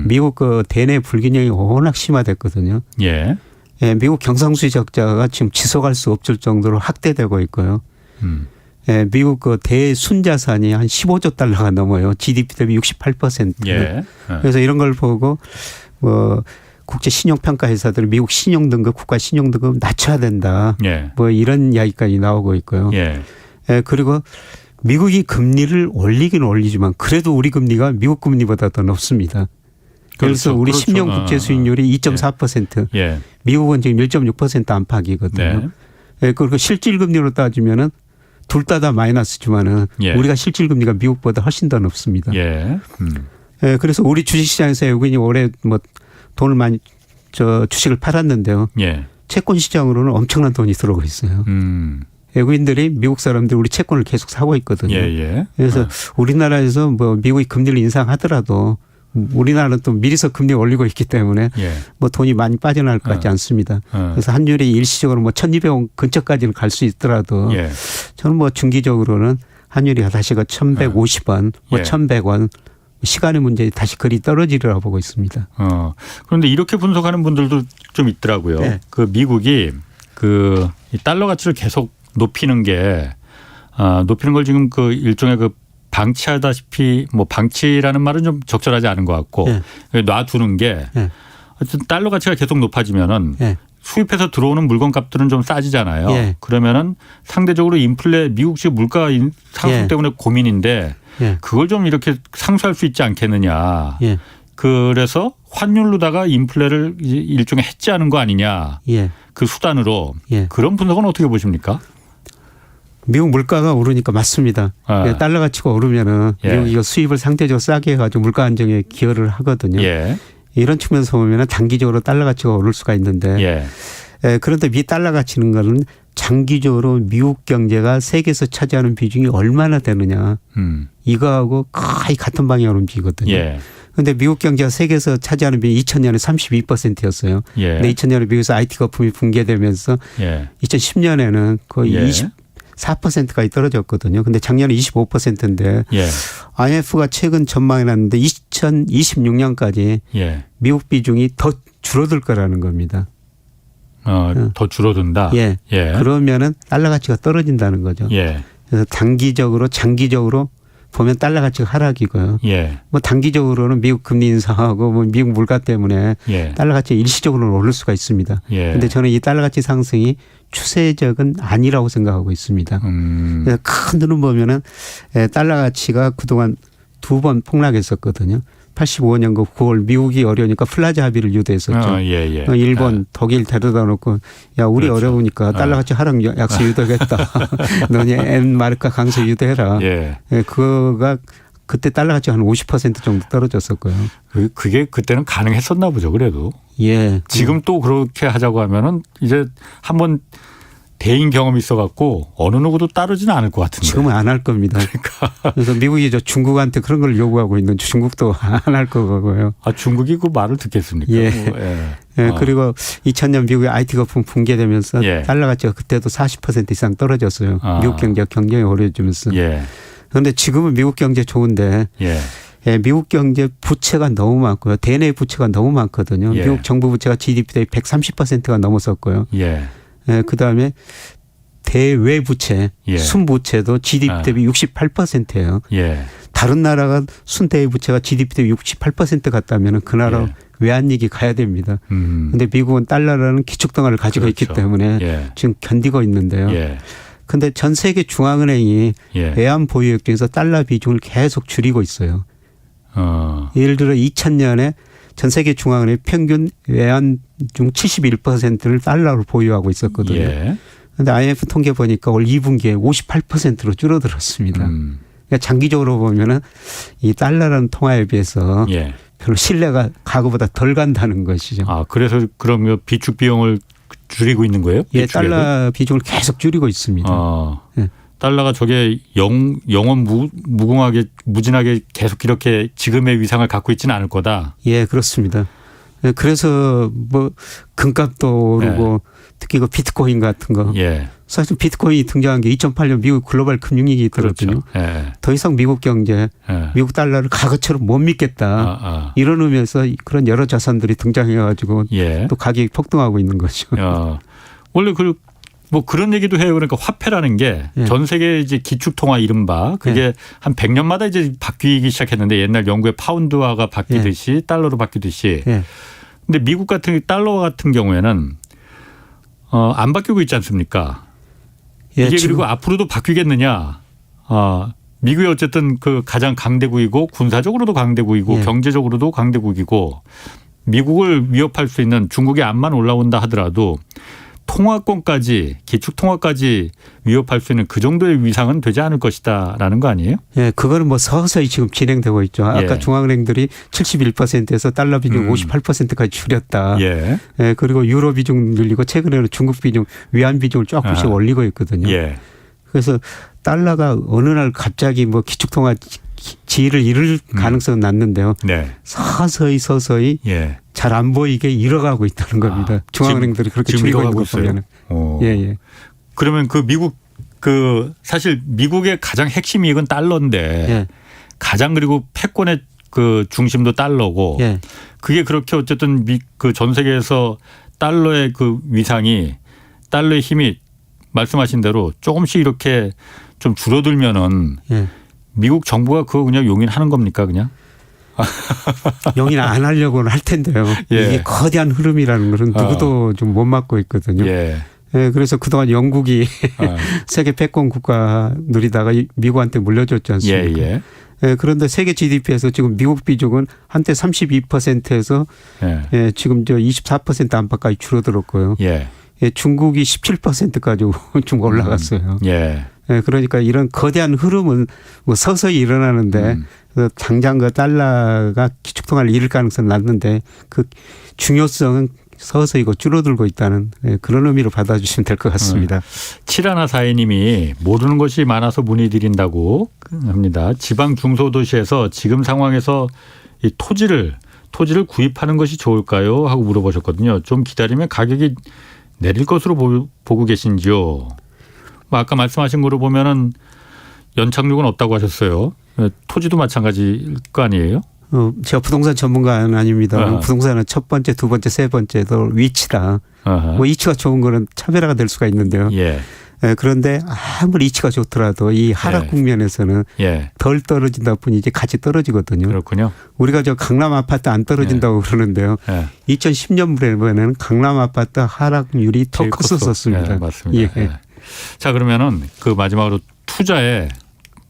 미국 그 대내 불균형이 워낙 심화됐거든요. 미국 경상수지 적자가 지금 지속할 수 없을 정도로 확대되고 있고요. 미국 그 대순자산이 한 15조 달러가 넘어요. GDP 대비 68%. 그래서 이런 걸 보고 뭐 국제 신용평가 회사들은 미국 신용등급, 국가 신용등급 낮춰야 된다. 뭐 이런 이야기까지 나오고 있고요. 그리고 미국이 금리를 올리긴 올리지만 그래도 우리 금리가 미국 금리보다 더 높습니다. 그래서 우리 10년 국제 수익률이 2.4%. 미국은 지금 1.6% 안팎이거든요. 그리고 실질 금리로 따지면은 둘 다 마이너스지만은 우리가 실질 금리가 미국보다 훨씬 더 높습니다. 그래서 우리 주식시장에서 외국인이 올해 뭐 돈을 많이 주식을 팔았는데요. 채권 시장으로는 엄청난 돈이 들어오고 있어요. 외국인들이 미국 사람들이 우리 채권을 계속 사고 있거든요. 그래서 우리나라에서 뭐 미국이 금리를 인상하더라도 우리나라는 또 미리서 금리 올리고 있기 때문에 뭐 돈이 많이 빠져나갈 것 같지 않습니다. 그래서 환율이 일시적으로 뭐 1,200원 근처까지는 갈 수 있더라도 저는 뭐 중기적으로는 환율이 다시 그 1,150원, 뭐 1,100원 시간의 문제 다시 그리 떨어지리라고 보고 있습니다. 그런데 이렇게 분석하는 분들도 좀 있더라고요. 네. 그 미국이 그 달러 가치를 계속 높이는 걸 지금 그 일종의 그 방치하다시피 뭐 방치라는 말은 좀 적절하지 않은 것 같고 놔두는 게 어쨌든 달러 가치가 계속 높아지면은 수입해서 들어오는 물건 값들은 좀 싸지잖아요. 그러면은 상대적으로 미국식 물가 상승 때문에 고민인데 그걸 좀 이렇게 상쇄할 수 있지 않겠느냐. 그래서 환율로다가 인플레를 일종의 해지하는 거 아니냐. 그 수단으로 그런 분석은 어떻게 보십니까? 미국 물가가 오르니까 맞습니다. 달러 가치가 오르면은 미국이 수입을 상대적으로 싸게 해가지고 물가 안정에 기여를 하거든요. 이런 측면에서 보면은 단기적으로 달러 가치가 오를 수가 있는데 그런데 미 달러 가치는 거는 장기적으로 미국 경제가 세계에서 차지하는 비중이 얼마나 되느냐 이거하고 거의 같은 방향으로 움직이거든요. 그런데 미국 경제가 세계에서 차지하는 비중이 2000년에 32%였어요. 근데 2000년에 미국에서 IT 거품이 붕괴되면서 2010년에는 거의 24%까지 떨어졌거든요. 근데 작년에 25%인데 IMF가 최근 전망해 놨는데 2026년까지 미국 비중이 더 줄어들 거라는 겁니다. 더 줄어든다. 그러면은 달러 가치가 떨어진다는 거죠. 그래서 단기적으로 장기적으로 보면 달러 가치가 하락이고요. 뭐 단기적으로는 미국 금리 인상하고 뭐 미국 물가 때문에 달러 가치가 일시적으로는 오를 수가 있습니다. 그런데 저는 이 달러 가치 상승이 추세적은 아니라고 생각하고 있습니다. 그래서 큰 흐름 보면은 달러 가치가 그동안 2번 폭락했었거든요. 85년도 9월 미국이 어려우니까 플라자 합의를 유도했었죠. 일본, 독일 데려다 놓고 야 우리 어려우니까 달러 가치 하락 약속 유도하겠다. 너네 엔마르크 강세 유도해라. 그거가 그때 달러 가치가 한 50% 정도 떨어졌었고요. 그게 그때는 가능했었나 보죠. 그래도. 지금 또 그렇게 하자고 하면은 이제 한번 대인 경험이 있어갖고 어느 누구도 따르지는 않을 것 같은데. 지금은 안 할 겁니다. 그래서 미국이 저 중국한테 그런 걸 요구하고 있는 중국도 안 할 거고요. 중국이 그 말을 듣겠습니까? 그리고 2000년 미국의 IT 거품 붕괴되면서 달러 가치가 그때도 40% 이상 떨어졌어요. 미국 경제가 경쟁이 어려워지면서. 그런데 지금은 미국 경제 좋은데 미국 경제 부채가 너무 많고요. 대내 부채가 너무 많거든요. 미국 정부 부채가 GDP 대비 130%가 넘었었고요. 그다음에 대외 부채, 순부채도 GDP 대비 68%예요. 다른 나라가 순대외 부채가 GDP 대비 68% 갔다면 그 나라 외환위기 가야 됩니다. 그런데 미국은 달러라는 기축통화를 가지고 있기 때문에 지금 견디고 있는데요. 그런데 전 세계 중앙은행이 외환 보유액 중에서 달러 비중을 계속 줄이고 있어요. 예를 들어 2000년에 전 세계 중앙은행 평균 외환 중 71%를 달러로 보유하고 있었거든요. 그런데 IMF 통계 보니까 올 2분기에 58%로 줄어들었습니다. 그러니까 장기적으로 보면은 이 달러라는 통화에 비해서 별로 신뢰가 과거보다 덜 간다는 것이죠. 그래서 그럼 비축 비용을 줄이고 있는 거예요? 달러 비중을 계속 줄이고 있습니다. 달러가 저게 영원 무궁하게 무진하게 계속 이렇게 지금의 위상을 갖고 있지는 않을 거다. 그렇습니다. 그래서 뭐 금값도 오르고 특히 그 비트코인 같은 거. 사실 비트코인이 등장한 게 2008년 미국 글로벌 금융위기 있거든요. 더 이상 미국 경제, 미국 달러를 과거처럼 못 믿겠다. 이런 의미에서 그런 여러 자산들이 등장해가지고 또 가격이 폭등하고 있는 거죠. 원래 뭐 그런 얘기도 해요. 그러니까 화폐라는 게 전 세계 이제 기축통화 이른바 그게 한 100년마다 이제 바뀌기 시작했는데 옛날 영국의 파운드화가 바뀌듯이 달러로 바뀌듯이. 근데 미국 같은 달러 같은 경우에는 안 바뀌고 있지 않습니까? 이게 그리고 앞으로도 바뀌겠느냐? 미국이 어쨌든 그 가장 강대국이고 군사적으로도 강대국이고 경제적으로도 강대국이고 미국을 위협할 수 있는 중국의 앞만 올라온다 하더라도 통화권까지 기축 통화까지 위협할 수 있는 그 정도의 위상은 되지 않을 것이다라는 거 아니에요? 예, 그거는 뭐 서서히 지금 진행되고 있죠. 아까 예. 중앙은행들이 71%에서 달러 비중 58%까지 줄였다. 예. 예, 그리고 유로 비중 늘리고 최근에는 중국 비중, 위안 비중을 조금씩 올리고 있거든요. 예. 그래서 달러가 어느 날 갑자기 뭐 기축통화 지위를 잃을 가능성은 낮는데요. 네. 서서히 예. 잘 안 보이게 잃어가고 있다는 겁니다. 중앙은행들이 그렇게 지금 줄이고 있는 거 있어요? 보면. 예, 예. 그러면 그 미국 사실 미국의 가장 핵심 이익은 달러인데 예. 가장 그리고 패권의 그 중심도 달러고 예. 그게 그렇게 어쨌든 그 전 세계에서 달러의 그 위상이 달러의 힘이 말씀하신 대로 조금씩 이렇게 좀 줄어들면은 예. 미국 정부가 그거 그냥 용인하는 겁니까 그냥? 용인 안 하려고는 할 텐데요. 예. 이게 거대한 흐름이라는 것은 누구도 좀 못 막고 있거든요. 예. 예, 그래서 그동안 영국이 세계 패권 국가 누리다가 미국한테 물려줬지 않습니까? 예, 예. 예, 그런데 세계 GDP에서 지금 미국 비중은 한때 32%에서 예, 지금 저 24% 안팎까지 줄어들었고요. 예. 예, 중국이 17%까지 좀 올라갔어요. 예. 예, 그러니까 이런 거대한 흐름은 뭐 서서히 일어나는데 당장 그 달러가 기축통화를 잃을 가능성은 낮는데 그 중요성은 서서히 줄어들고 있다는 그런 의미로 받아주시면 될 것 같습니다. 7142님이 모르는 것이 많아서 문의드린다고 합니다. 지방 중소도시에서 지금 상황에서 이 토지를 구입하는 것이 좋을까요? 하고 물어보셨거든요. 좀 기다리면 가격이 내릴 것으로 보고 계신지요? 뭐 아까 말씀하신 거로 보면은 연착륙은 없다고 하셨어요. 토지도 마찬가지일 거 아니에요? 제가 부동산 전문가는 아닙니다. 부동산은 첫 번째, 두 번째, 세 번째도 위치다. 뭐 위치가 좋은 거는 차별화가 될 수가 있는데요. 예. 그런데 아무리 위치가 좋더라도 이 하락 국면에서는 덜 떨어진다 뿐이지 같이 떨어지거든요. 그렇군요. 우리가 저 강남 아파트 안 떨어진다고 그러는데요. 2010년부터는 강남 아파트 하락률이 더 컸었습니다. 맞습니다. 예. 자, 그러면은 그 마지막으로 투자에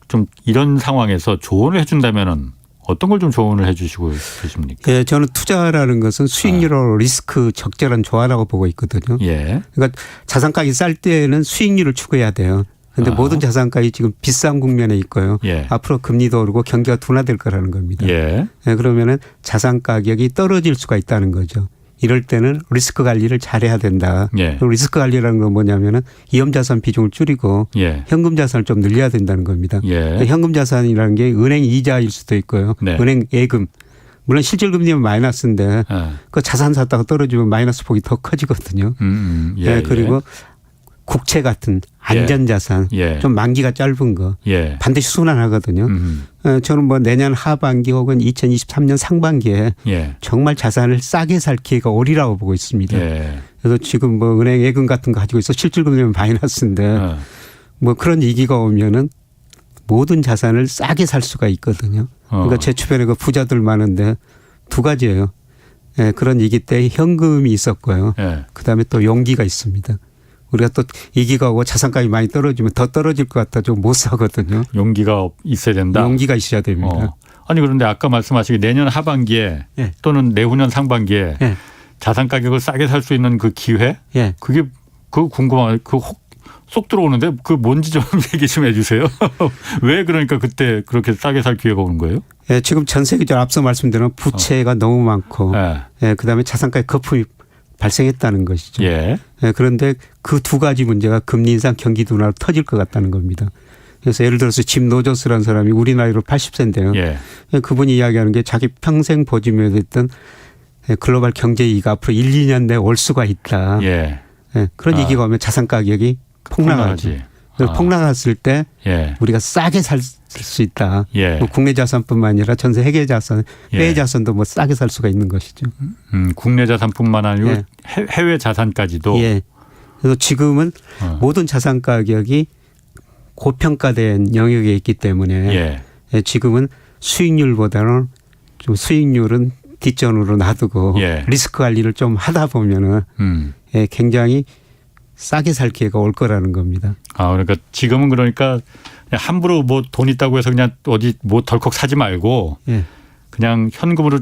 좀 이런 상황에서 조언을 해준다면은 어떤 걸 좀 조언을 해 주시고 계십니까? 예, 저는 투자라는 것은 수익률로 리스크 적절한 조화라고 보고 있거든요. 예. 그러니까 자산 가격이 쌀 때는 수익률을 추구해야 돼요. 그런데 모든 자산 가격이 지금 비싼 국면에 있고요. 예. 앞으로 금리도 오르고 경기가 둔화될 거라는 겁니다. 예. 예, 그러면은 자산 가격이 떨어질 수가 있다는 거죠. 이럴 때는 리스크 관리를 잘해야 된다. 예. 리스크 관리라는 건 뭐냐면은 위험 자산 비중을 줄이고 현금 자산을 좀 늘려야 된다는 겁니다. 현금 자산이라는 게 은행 이자일 수도 있고요. 은행 예금. 물론 실질 금리는 마이너스인데 그 자산 샀다가 떨어지면 마이너스 폭이 더 커지거든요. 그리고 국채 같은 안전자산 좀 만기가 짧은 거 반드시 순환하거든요. 저는 뭐 내년 하반기 혹은 2023년 상반기에 정말 자산을 싸게 살 기회가 오리라고 보고 있습니다. 그래서 지금 뭐 은행 예금 같은 거 가지고 있어 실질금리는 마이너스인데 뭐 그런 위기가 오면은 모든 자산을 싸게 살 수가 있거든요. 그러니까 제 주변에 그 부자들 많은데 두 가지예요. 그런 위기 때 현금이 있었고요. 그다음에 또 용기가 있습니다. 우리가 또 위기가 오고 자산가격이 많이 떨어지면 더 떨어질 것 같아 좀 못 사거든요. 용기가 있어야 된다. 용기가 있어야 됩니다. 아니 그런데 아까 말씀하시기 내년 하반기에 또는 내후년 상반기에 자산 가격을 싸게 살 수 있는 그 기회? 그게 그 궁금한 쏙 들어오는데 그 뭔지 좀 얘기 좀 해주세요. 왜 그러니까 그때 그렇게 싸게 살 기회가 오는 거예요? 지금 전 세계적으로 앞서 말씀드린 부채가 너무 많고 그다음에 자산가격 거품이 발생했다는 것이죠. 그런데 그 두 가지 문제가 금리 인상 경기 둔화로 터질 것 같다는 겁니다. 그래서 예를 들어서 짐 노저스라는 사람이 우리 나이로 80세인데요. 그분이 이야기하는 게 자기 평생 보증했던 글로벌 경제 위기가 앞으로 1, 2년 내에 올 수가 있다. 그런 위기가 오면 자산 가격이 폭락하지. 폭락했을 때 우리가 싸게 살 수 있다. 뭐 국내 자산뿐만 아니라 전세 해외 자산, 해외 자산도 뭐 싸게 살 수가 있는 것이죠. 국내 자산뿐만 아니고 해외 자산까지도. 그래서 지금은 모든 자산 가격이 고평가된 영역에 있기 때문에 지금은 수익률보다는 좀 수익률은 뒷전으로 놔두고 리스크 관리를 좀 하다 보면은 굉장히 싸게 살 기회가 올 거라는 겁니다. 그러니까 지금은 그러니까 함부로 뭐 돈 있다고 해서 그냥 어디 뭐 덜컥 사지 말고 그냥 현금으로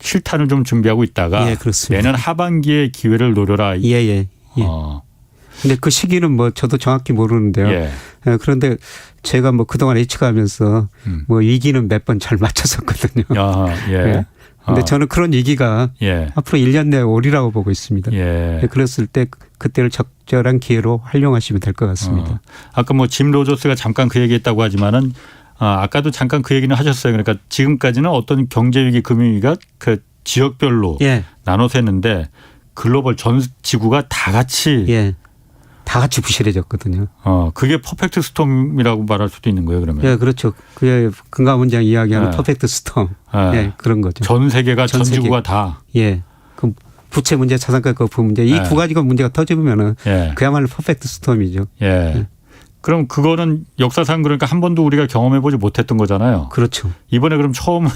실탄을 좀 준비하고 있다가 내년 하반기에 기회를 노려라. 근데 그 시기는 뭐 저도 정확히 모르는데요. 예. 그런데 제가 뭐 그동안 예측하면서 뭐 위기는 몇 번 잘 맞췄었거든요. 예. 근데 저는 그런 위기가 앞으로 1년 내에 오리라고 보고 있습니다. 그랬을 때 그때를 적절한 기회로 활용하시면 될 것 같습니다. 아까 뭐 짐 로저스가 잠깐 그 얘기했다고 하지만은 아까도 잠깐 그 얘기는 하셨어요. 그러니까 지금까지는 어떤 경제 위기, 금융 위기가 그 지역별로 나눠서 했는데 글로벌 전 지구가 다 같이 다 같이 부실해졌거든요. 그게 퍼펙트 스톰이라고 말할 수도 있는 거예요, 그러면. 예, 그렇죠. 그게 금감원장 이야기하는 퍼펙트 스톰. 그런 거죠. 전 세계가 전 지구가 다. 그 부채 문제, 자산가 거부 문제 이 두 가지가 문제가 터지면은 그야말로 퍼펙트 스톰이죠. 그럼 그거는 역사상 그러니까 한 번도 우리가 경험해 보지 못했던 거잖아요. 그렇죠. 이번에 그럼 처음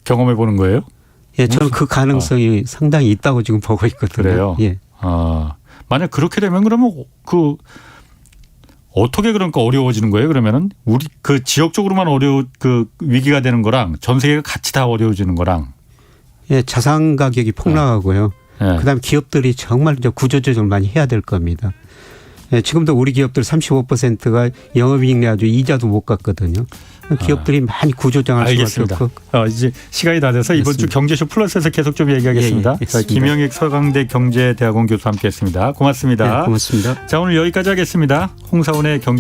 경험해 보는 거예요? 저는 그 가능성이 상당히 있다고 지금 보고 있거든요. 그래요? 만약 그렇게 되면 그러면 어떻게 그러니까 어려워지는 거예요? 그러면은 우리 그 지역적으로만 그 위기가 되는 거랑 전 세계가 같이 다 어려워지는 거랑. 자산 가격이 폭락하고요. 그다음에 기업들이 정말 이제 구조조정을 많이 해야 될 겁니다. 지금도 우리 기업들 35%가 영업이익 내가지고 이자도 못 갚거든요. 기업들이 많이 구조조정할 수밖에 없고. 이제 시간이 다 돼서 이번 주 경제쇼 플러스에서 계속 좀 얘기하겠습니다. 김영익 서강대 경제대학원 교수 함께했습니다. 고맙습니다. 고맙습니다. 자, 오늘 여기까지 하겠습니다. 홍사원의 경제